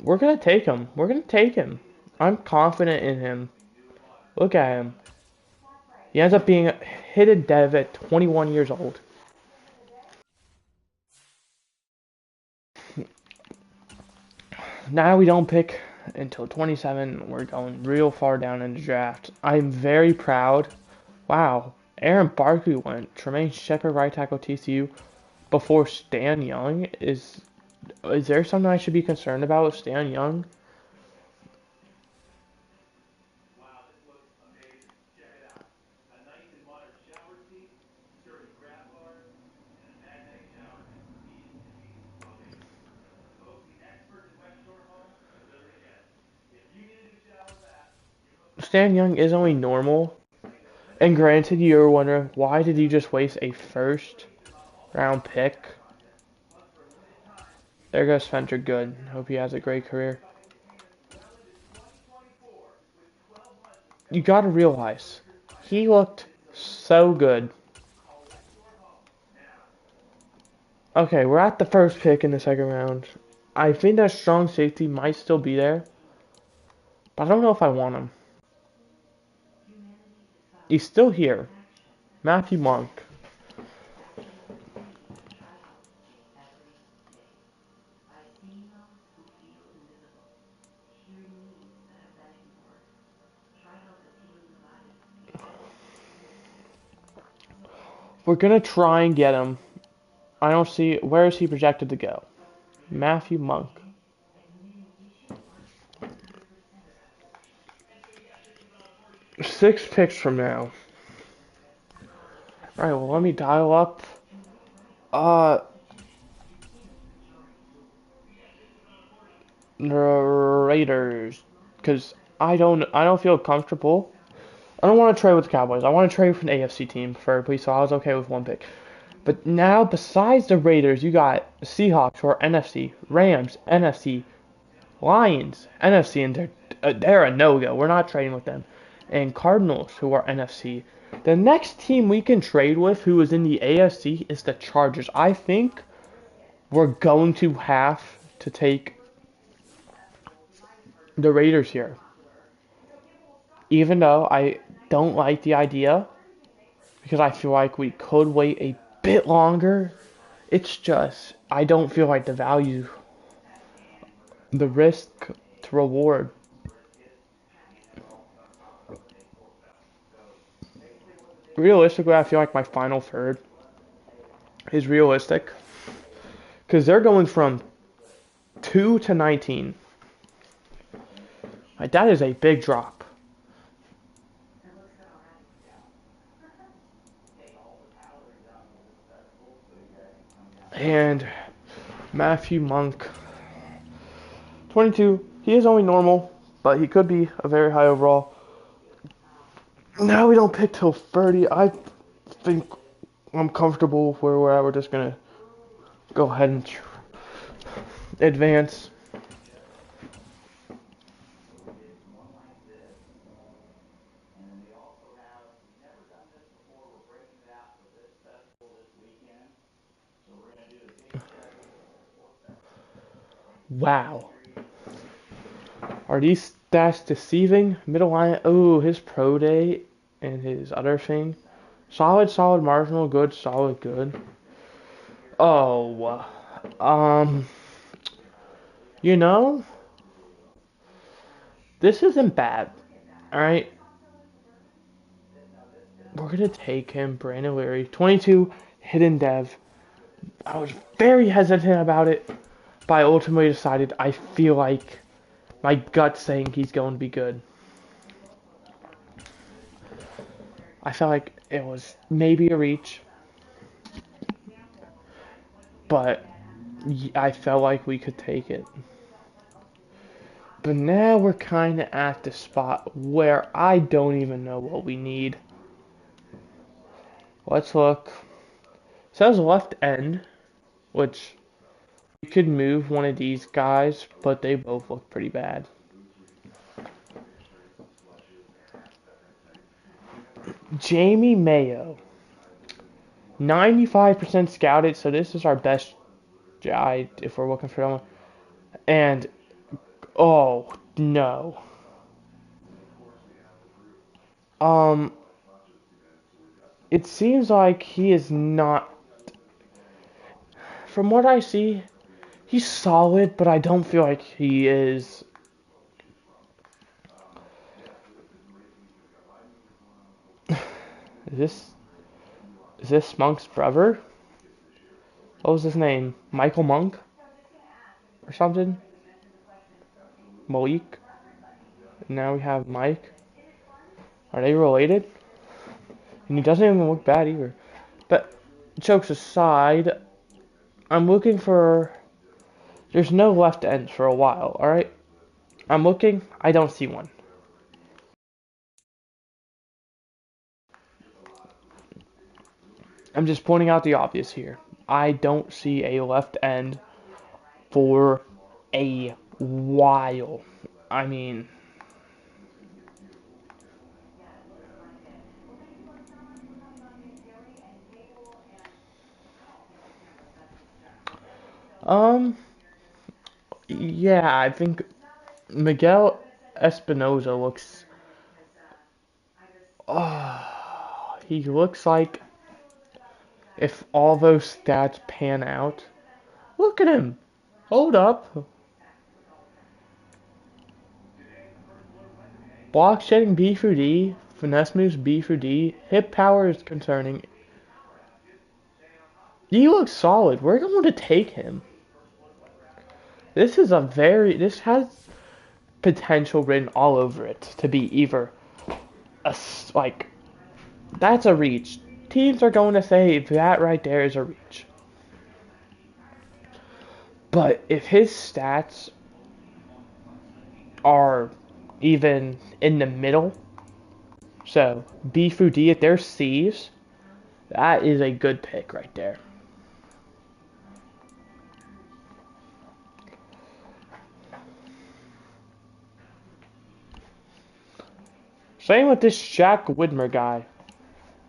Speaker 1: We're going to take him. We're going to take him. I'm confident in him. Look at him. He ends up being a hidden dev at 21 years old. Now we don't pick until 27. We're going real far down in the draft. I'm very proud. Wow. Aaron Barkley went. Tremaine Shepard, right tackle TCU, before Stan Young is Is there something I should be concerned about with Stan Young? Stan Young is only normal. And granted, you're wondering, why did you just waste a first round pick? There goes Spencer Good. Hope he has a great career. You gotta realize, he looked so good. Okay, we're at the first pick in the second round. I think that strong safety might still be there, but I don't know if I want him. He's still here. Matthew Monk. We're gonna try and get him. I don't see, where is he projected to go? Matthew Monk. 6 picks from now. Alright, well, let me dial up. The Raiders. Because I don't feel comfortable. I don't want to trade with the Cowboys. I want to trade with an AFC team preferably, so I was okay with one pick. But now, besides the Raiders, you got Seahawks, who are NFC, Rams, NFC, Lions, NFC, and they're a no-go. We're not trading with them. And Cardinals, who are NFC. The next team we can trade with, who is in the AFC, is the Chargers. I think we're going to have to take the Raiders here. Even though I don't like the idea, because I feel like we could wait a bit longer. It's just, I don't feel like the value, the risk to reward. Realistically, I feel like my final third is realistic. Because they're going from 2 to 19. Like, that is a big drop. And Matthew Monk, 22. He is only normal, but he could be a very high overall. Now we don't pick till 30. I think I'm comfortable where we're at. We're just going to go ahead and advance. Wow. Are these stats deceiving? Middle line. Oh, his pro day and his other thing. Solid, solid, marginal, good, solid, good. Oh, um, you know, this isn't bad. All right, we're gonna take him, Brandon Leary, 22, hidden dev. I was very hesitant about it, but I ultimately decided I feel like my gut's saying he's going to be good. I felt like it was maybe a reach, but I felt like we could take it. But now we're kind of at the spot where I don't even know what we need. Let's look. It says left end, which we could move one of these guys, but they both look pretty bad. Jamie Mayo, 95% scouted, so this is our best guy if we're looking for someone. And oh no. It seems like he is not. From what I see, he's solid, but I don't feel like he is. Is this Monk's brother? What was his name? Michael Monk? or something. Malik. And now we have Mike. Are they related? And he doesn't even look bad either. But jokes aside, I'm looking for. There's no left ends for a while, alright? I'm looking, I don't see one. I'm just pointing out the obvious here. I don't see a left end for a while. I mean, um, yeah, I think Miguel Espinoza looks. He looks like if all those stats pan out. Look at him. Hold up. Block shedding B through D. Finesse moves B through D. Hip power is concerning. He looks solid. We're going to take him. This has potential written all over it to be either like, that's a reach. Teams are going to say that right there is a reach. But if his stats are even in the middle, so B through D, if they're C's, that is a good pick right there. Same with this Jack Widmer guy.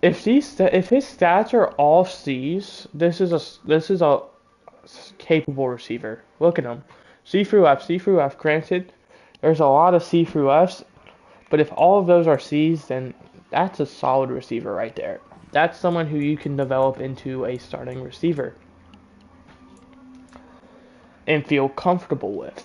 Speaker 1: If his stats are all C's, this is a capable receiver. Look at him. C through F, C through F. Granted, there's a lot of C through F's, but if all of those are C's, then that's a solid receiver right there. That's someone who you can develop into a starting receiver and feel comfortable with.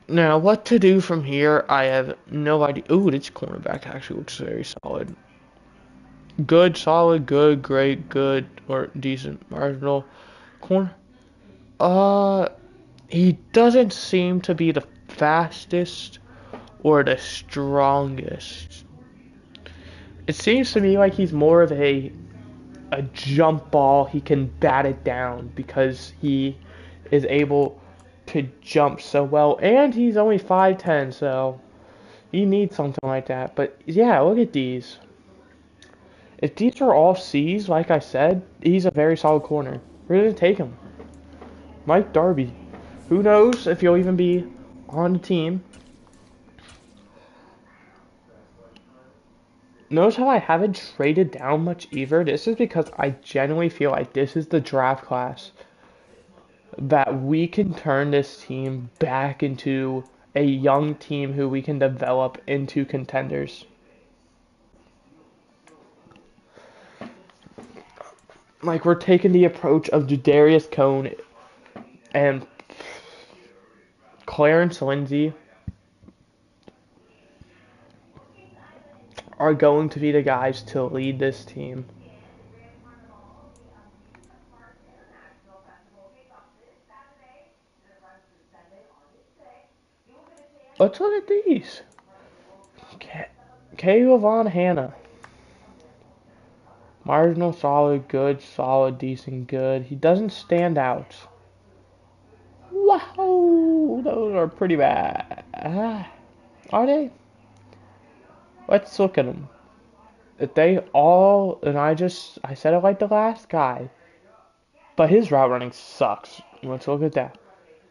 Speaker 1: Now, what to do from here, I have no idea. Ooh, this cornerback actually looks very solid. Good, solid, good, great, good, or decent, marginal. Corner. He doesn't seem to be the fastest or the strongest. It seems to me like he's more of a jump ball. He can bat it down because he is able to jump so well, and he's only 5'10", so you need something like that. But yeah, look at these. If these are all C's, like I said, he's a very solid corner. We're gonna take him. Mike Darby. Who knows if he'll even be on the team. Notice how I haven't traded down much either? This is because I genuinely feel like this is the draft class that we can turn this team back into a young team who we can develop into contenders. Like, we're taking the approach of Jadarius Cone and Clarence Lindsey are going to be the guys to lead this team. Let's look at these. Kayvon Hanna. Marginal, solid, good, solid, decent, good. He doesn't stand out. Wow, those are pretty bad. Are they? Let's look at them. If they all, and I said it like the last guy, but his route running sucks. Let's look at that.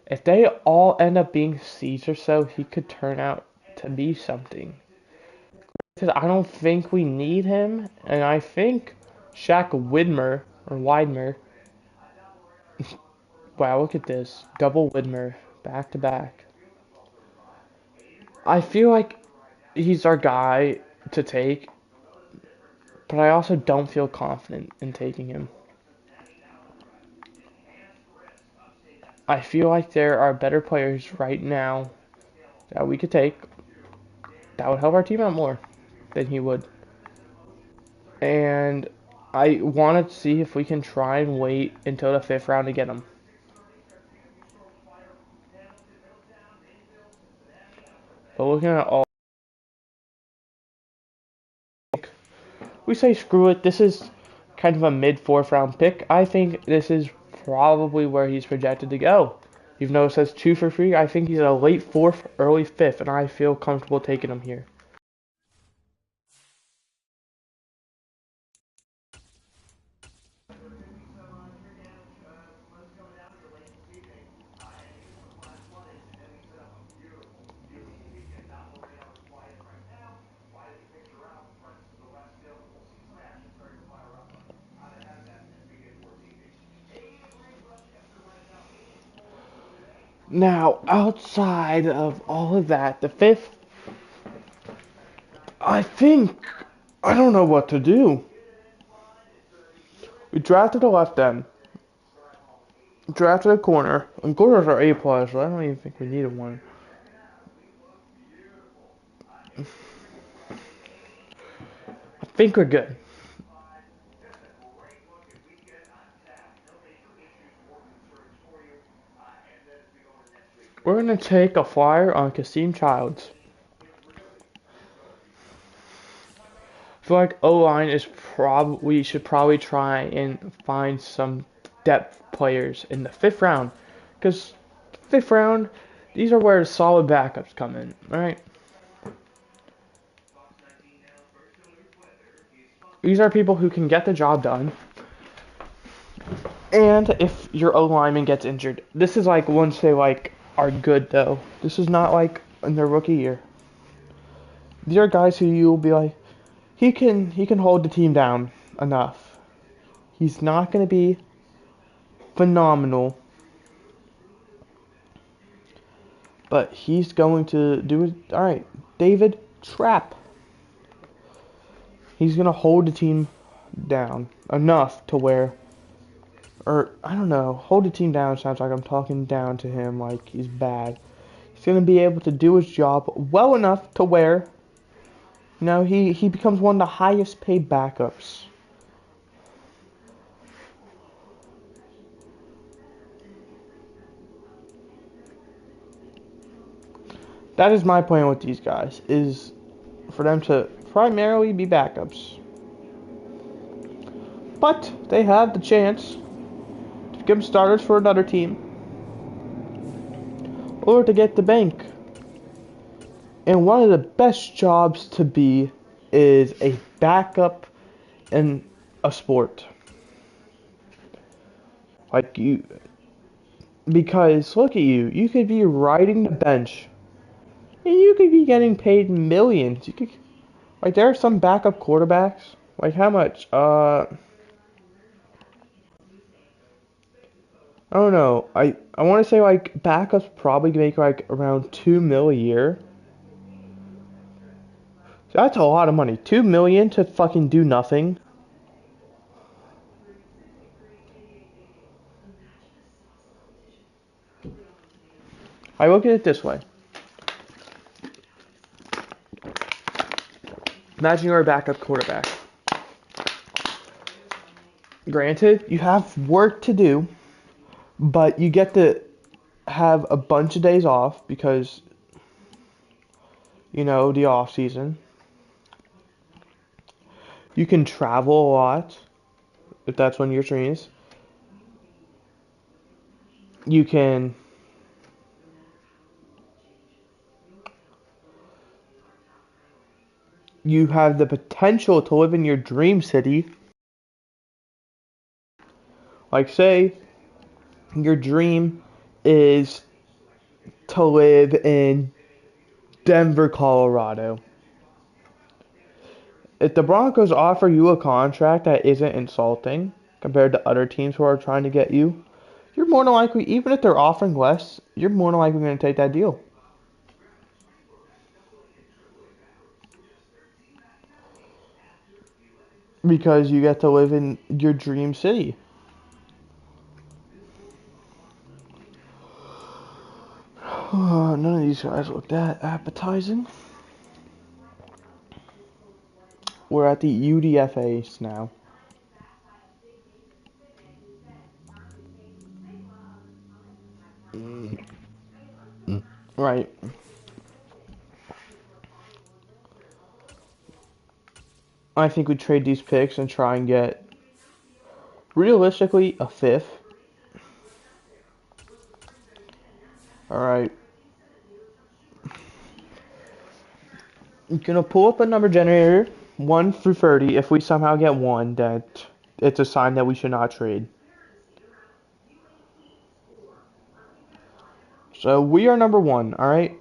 Speaker 1: If they all end up being C's or so, he could turn out to be something. Because I don't think we need him, and I think Shaq Widmer, or Widemer, wow, look at this. Double Widmer, back to back. I feel like he's our guy to take, but I also don't feel confident in taking him. I feel like there are better players right now that we could take that would help our team out more than he would. And I want to see if we can try and wait until the 5th round to get him. But looking at all, we say screw it. This is kind of a mid-4th round pick. I think this is probably where he's projected to go. Even though it says 2 for free, I think he's a late 4th, early 5th, and I feel comfortable taking him here. Now, outside of all of that, the 5th, I don't know what to do. We drafted a left end, drafted a corner, and corners are A+, so I don't even think we needed one. I think we're good. We're going to take a flyer on Kasim Childs. I feel like O-line is we should probably try and find some depth players in the 5th round. Because 5th round, these are where solid backups come in, right? These are people who can get the job done. And if your O-lineman gets injured, this is like once they are good though. This is not like in their rookie year. These are guys who you'll be like, he can hold the team down enough. He's not going to be phenomenal, but he's going to do it. All right, David Trapp. He's going to hold the team down enough to where, or I don't know, hold the team down sounds like I'm talking down to him like he's bad. He's going to be able to do his job well enough to where, he becomes one of the highest paid backups. That is my plan with these guys, is for them to primarily be backups. But they have the chance to become starters for another team, or to get the bank. And one of the best jobs to be is a backup in a sport. Like you, because look at you, you could be riding the bench, and you could be getting paid millions. You could, there are some backup quarterbacks. Like how much? I don't know. I want to say backups probably make around $2 million a year. That's a lot of money. $2 million to fucking do nothing. I look at it this way. Imagine you're a backup quarterback. Granted, you have work to do, but you get to have a bunch of days off because, the off season. You can travel a lot, if that's one of your dreams. You can you have the potential to live in your dream city. Like say your dream is to live in Denver, Colorado. If the Broncos offer you a contract that isn't insulting compared to other teams who are trying to get you, you're more than likely, even if they're offering less, you're more than likely going to take that deal. Because you get to live in your dream city. None of these guys look that appetizing. We're at the UDFAs now. I think we trade these picks and try and get, realistically, a fifth. Alright. I'm gonna pull up a number generator, 1 through 30. If we somehow get 1, that it's a sign that we should not trade. So we are number 1, alright?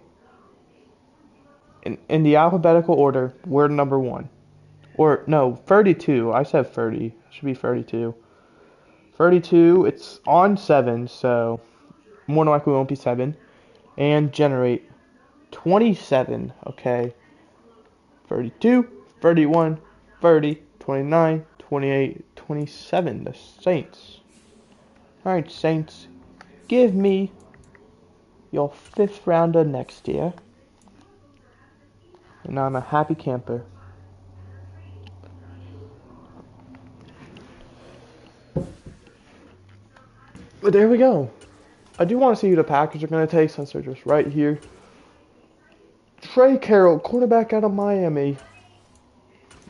Speaker 1: In the alphabetical order, we're number 1. Or, no, 32. I said 30. It should be 32. 32, it's on 7, so more than likely won't be 7. And generate 27, okay? 32, 31, 30, 29, 28, 27. The Saints. Alright, Saints, give me your 5th rounder next year. And I'm a happy camper. But there we go. I do want to see who the Packers are going to take since they're just right here. Trey Carroll, cornerback out of Miami.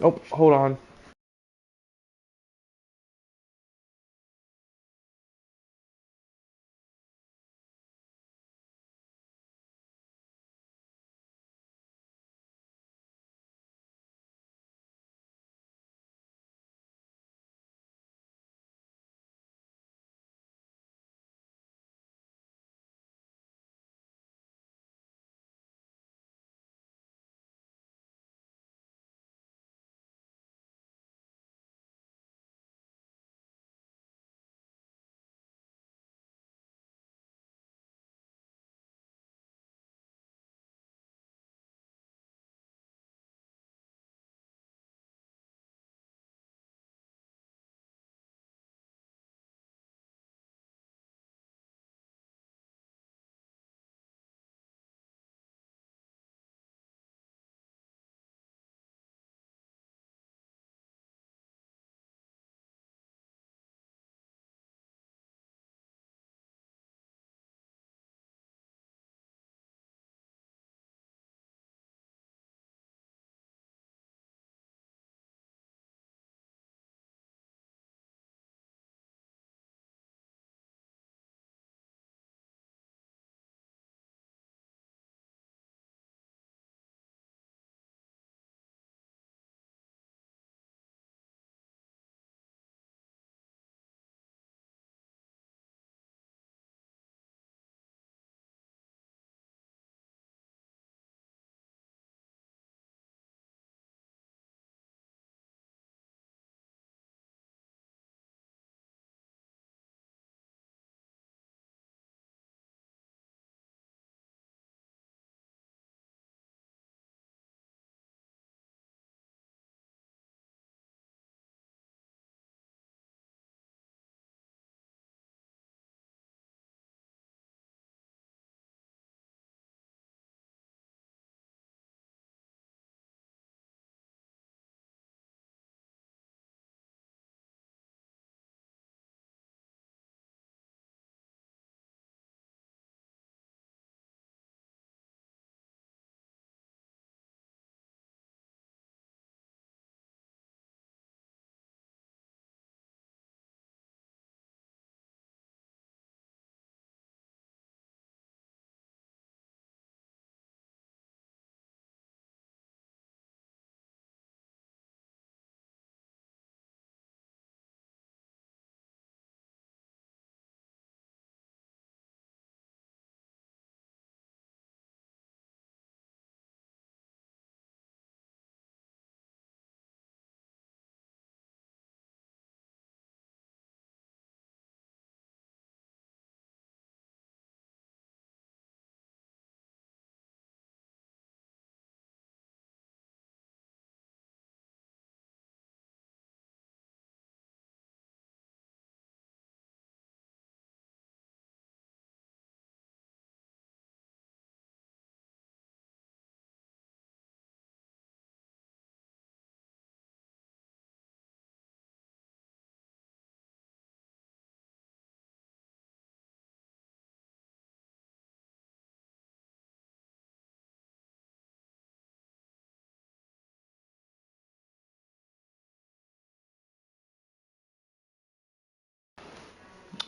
Speaker 1: Oh, hold on.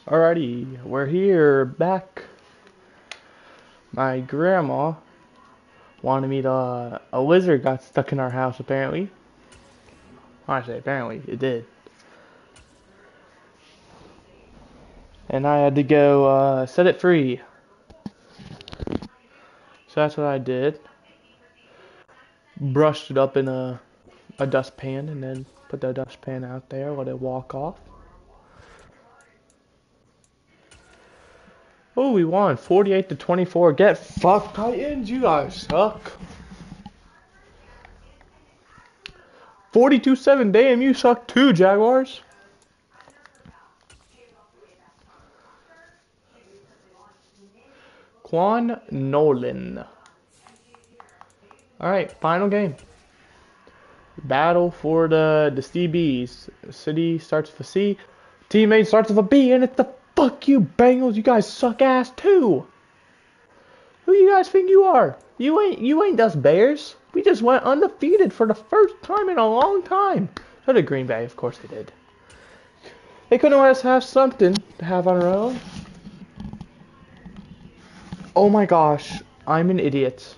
Speaker 1: Alrighty, we're here, back. My grandma wanted me to, a lizard got stuck in our house apparently. I say apparently, it did. And I had to go set it free. So that's what I did. Brushed it up in a dustpan and then put the dustpan out there, let it walk off. Oh, we won 48-24. Get fucked, Titans, you guys suck. 42-7, damn, you suck too, Jaguars. Quan Nolan. Alright, final game. Battle for the CBs. City starts with a C. Teammate starts with a B, and it's the fuck you Bengals. You guys suck ass too. Who you guys think you are? You ain't us Bears. We just went undefeated for the first time in a long time. So did Green Bay, of course they did. They couldn't let us have something to have on our own. Oh my gosh, I'm an idiot.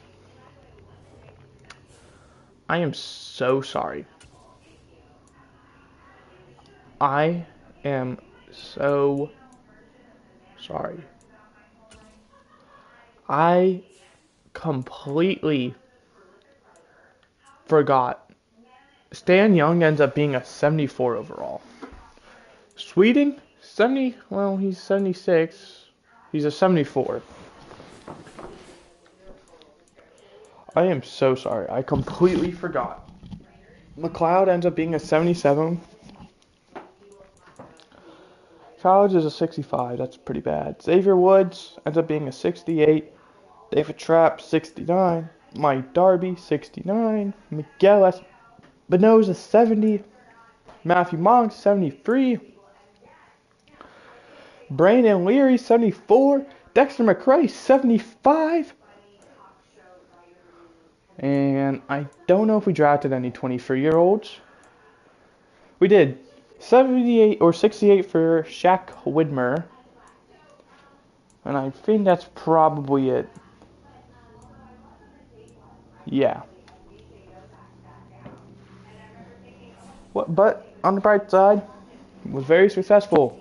Speaker 1: I am so sorry. I am so sorry. I completely forgot. Stan Young ends up being a 74 overall. Sweeting, 70, well, he's 76. He's a 74. I am so sorry. I completely forgot. McLeod ends up being a 77. College is a 65. That's pretty bad. Xavier Woods ends up being a 68. David Trapp, 69. Mike Darby, 69. Miguel Espinosa, 70. Matthew Monk, 73. Brandon Leary, 74. Dexter McCray, 75. And I don't know if we drafted any 23-year-olds. We did. 78 or 68 for Shaq Widmer. And I think that's probably it. Yeah. But on the bright side, it was very successful.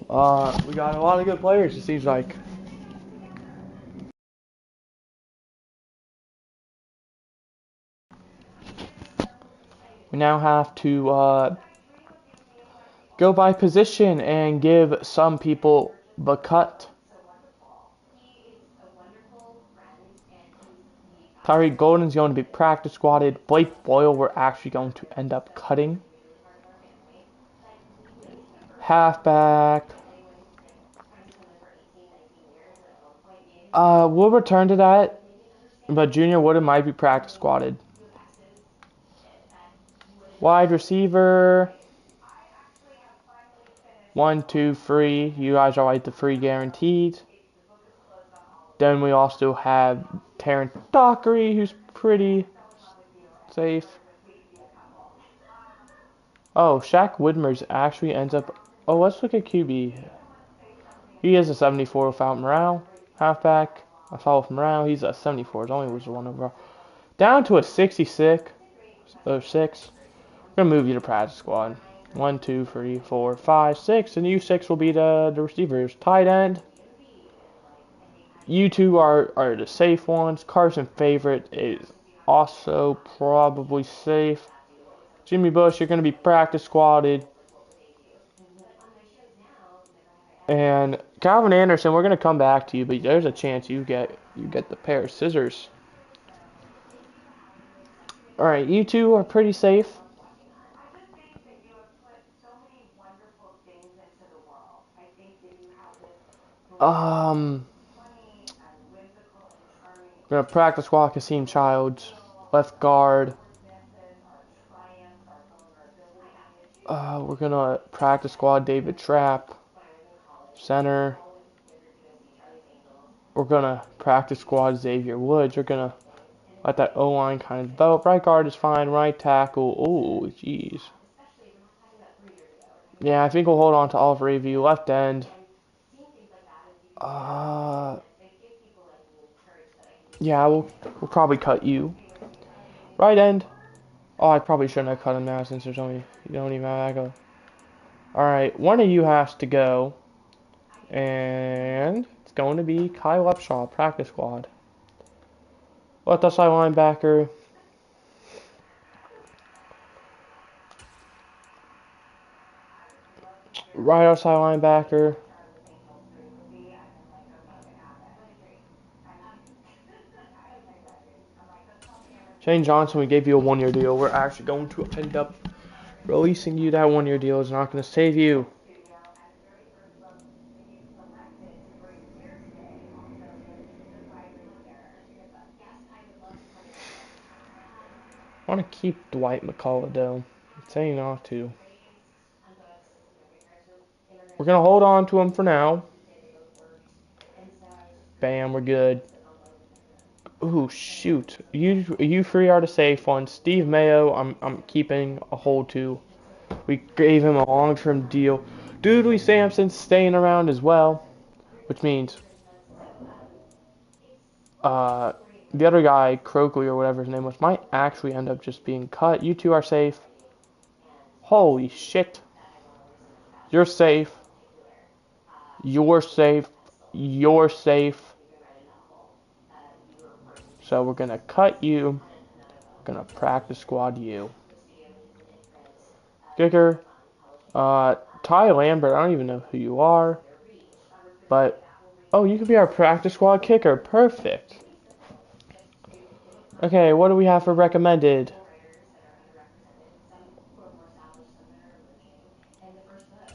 Speaker 1: We got a lot of good players, it seems like. We now have to go by position and give some people the cut. Tyreek Golden's going to be practice squatted. Blake Boyle we're actually going to end up cutting. Halfback. We'll return to that, but Junior Wooden might be practice squatted. Wide receiver. 1, 2, free. You guys are like the free guaranteed. Then we also have Terrence Dockery, who's pretty safe. Oh, Shaq Widmer's actually ends up... Oh, let's look at QB. He is a 74 without Morale. Halfback. I follow with Morale. He's a 74. His only was 1 overall. Down to a 66. Or 6. We're going to move you to practice squad. 1, 2, 3, 4, 5, 6. And you 6 will be the receivers. Tight end. You two are the safe ones. Carson Favorite is also probably safe. Jimmy Bush, you're going to be practice squatted. And Calvin Anderson, we're going to come back to you, but there's a chance you get the pair of scissors. All right, you two are pretty safe. We're going to practice squad Kasim Childs, left guard. We're going to practice squad David Trapp, center. We're going to practice squad Xavier Woods. We're going to let that O-line kind of develop. Right guard is fine. Right tackle, oh, jeez. Yeah, I think we'll hold on to Oliver Avey. Left end. Uh, yeah, we'll probably cut you. Right end. Oh, I probably shouldn't have cut him now since there's only you don't even have echo. All right, one of you has to go, and it's going to be Kyle Upshaw, practice squad. Left outside linebacker. Right outside linebacker. Shane Johnson, we gave you a 1-year deal. We're actually going to end up releasing you. That 1-year deal is not going to save you. I want to keep Dwight McCullough, though. I'm saying not to. We're going to hold on to him for now. Bam, we're good. Ooh, shoot. You three are the safe ones. Steve Mayo, I'm keeping a hold to. We gave him a long-term deal. Dudley Sampson's staying around as well, which means the other guy, Croakley or whatever his name was, might actually end up just being cut. You two are safe. Holy shit. You're safe. You're safe. You're safe. So we're going to cut you. We're going to practice squad you. Kicker. Ty Lambert, I don't even know who you are. But, oh, you could be our practice squad kicker. Perfect. Okay, what do we have for recommended?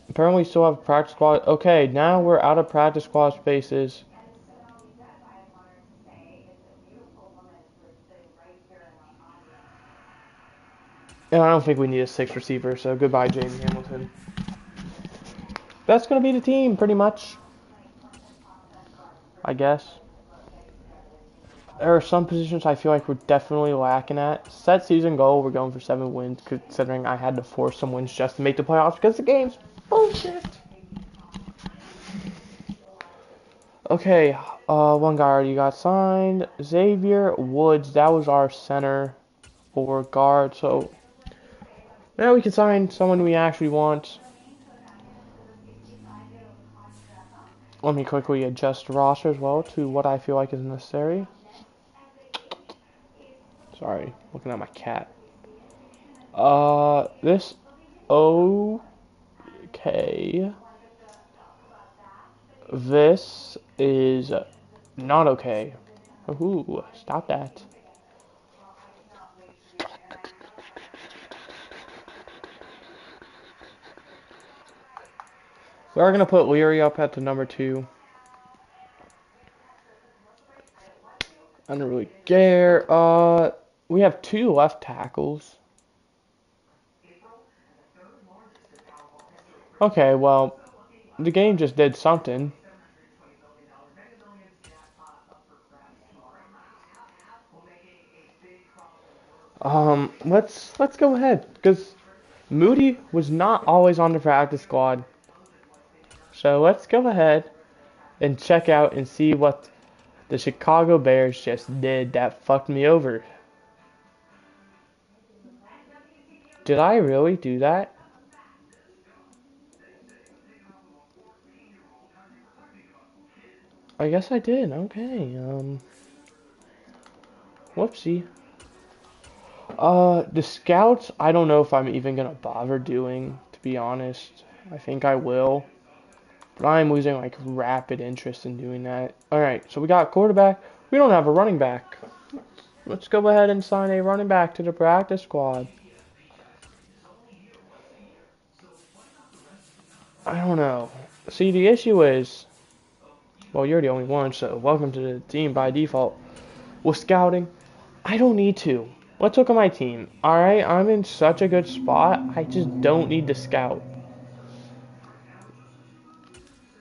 Speaker 1: Apparently we still have practice squad. Okay, now we're out of practice squad spaces. And I don't think we need a 6th receiver, so goodbye, Jamie Hamilton. That's going to be the team, pretty much. I guess. There are some positions I feel like we're definitely lacking at. Set season goal, we're going for 7 wins, considering I had to force some wins just to make the playoffs because the game's bullshit. Okay, one guy already got signed. Xavier Woods, that was our center or guard, so now we can sign someone we actually want. Let me quickly adjust the roster as well to what I feel like is necessary. Sorry, looking at my cat. This okay. This is not okay. Ooh, stop that. We are gonna put Leary up at the number 2. I don't really care. We have 2 left tackles. Okay, well, the game just did something. Let's go ahead because Moody was not always on the practice squad. So let's go ahead and check out and see what the Chicago Bears just did that fucked me over. Did I really do that? I guess I did. Okay. Whoopsie. The scouts, I don't know if I'm even gonna bother doing, to be honest. I think I will. But I'm losing like rapid interest in doing that. Alright, so we got quarterback. We don't have a running back. Let's go ahead and sign a running back to the practice squad. I don't know. See, the issue is, well, you're the only one, so welcome to the team by default. With scouting, I don't need to. Let's look at my team. Alright, I'm in such a good spot. I just don't need to scout.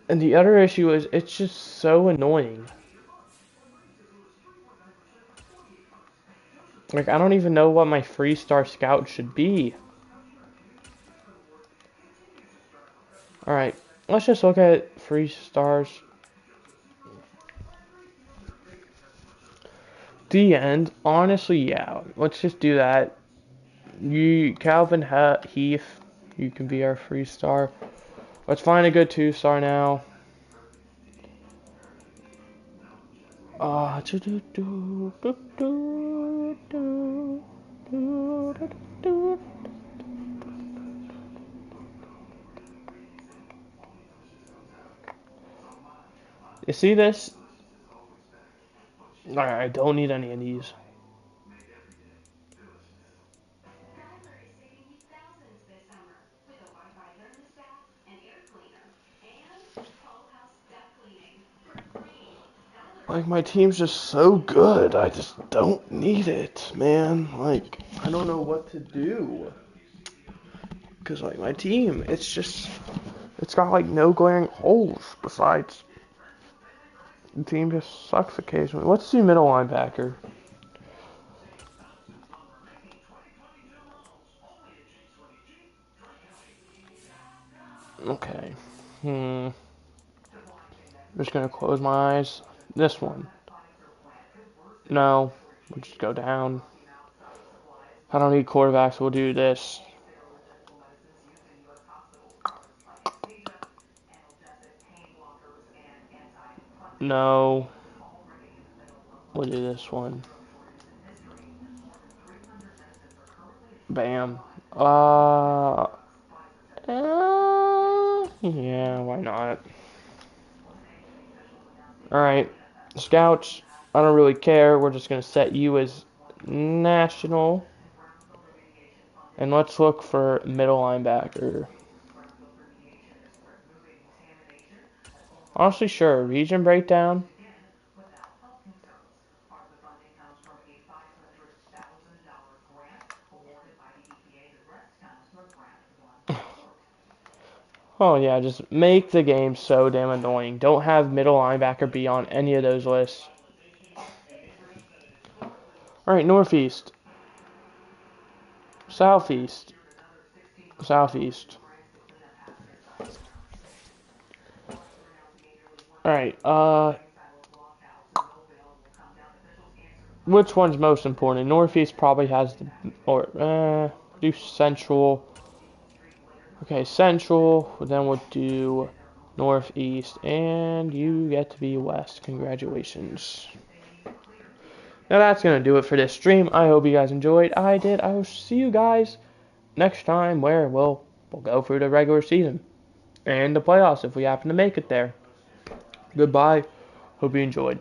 Speaker 1: And the other issue is, it's just so annoying. Like, I don't even know what my 3-star scout should be. Alright, let's just look at 3 stars. The end. Honestly, yeah. Let's just do that. Calvin Heath, you can be our free star. Let's find a good 2-star now. You see this? Alright, I don't need any of these. Like, my team's just so good. I just don't need it, man. Like, I don't know what to do. Because, like, my team, it's got, like, no glaring holes besides the team just sucks occasionally. Let's do middle linebacker. Okay. I'm just gonna close my eyes. This one. No. We'll just go down. I don't need quarterbacks. We'll do this. No. We'll do this one. Bam. Yeah, why not? Alright. Scouts, I don't really care. We're just going to set you as national. And let's look for middle linebacker. Honestly, sure. Region breakdown. Oh, yeah, just make the game so damn annoying. Don't have middle linebacker be on any of those lists. Alright, Northeast. Southeast. Southeast. Alright, which one's most important? Northeast probably has the, do Central. Okay, Central, then we'll do Northeast, and you get to be West. Congratulations. Now that's going to do it for this stream. I hope you guys enjoyed. I did. I will see you guys next time where we'll go through the regular season and the playoffs if we happen to make it there. Goodbye. Hope you enjoyed.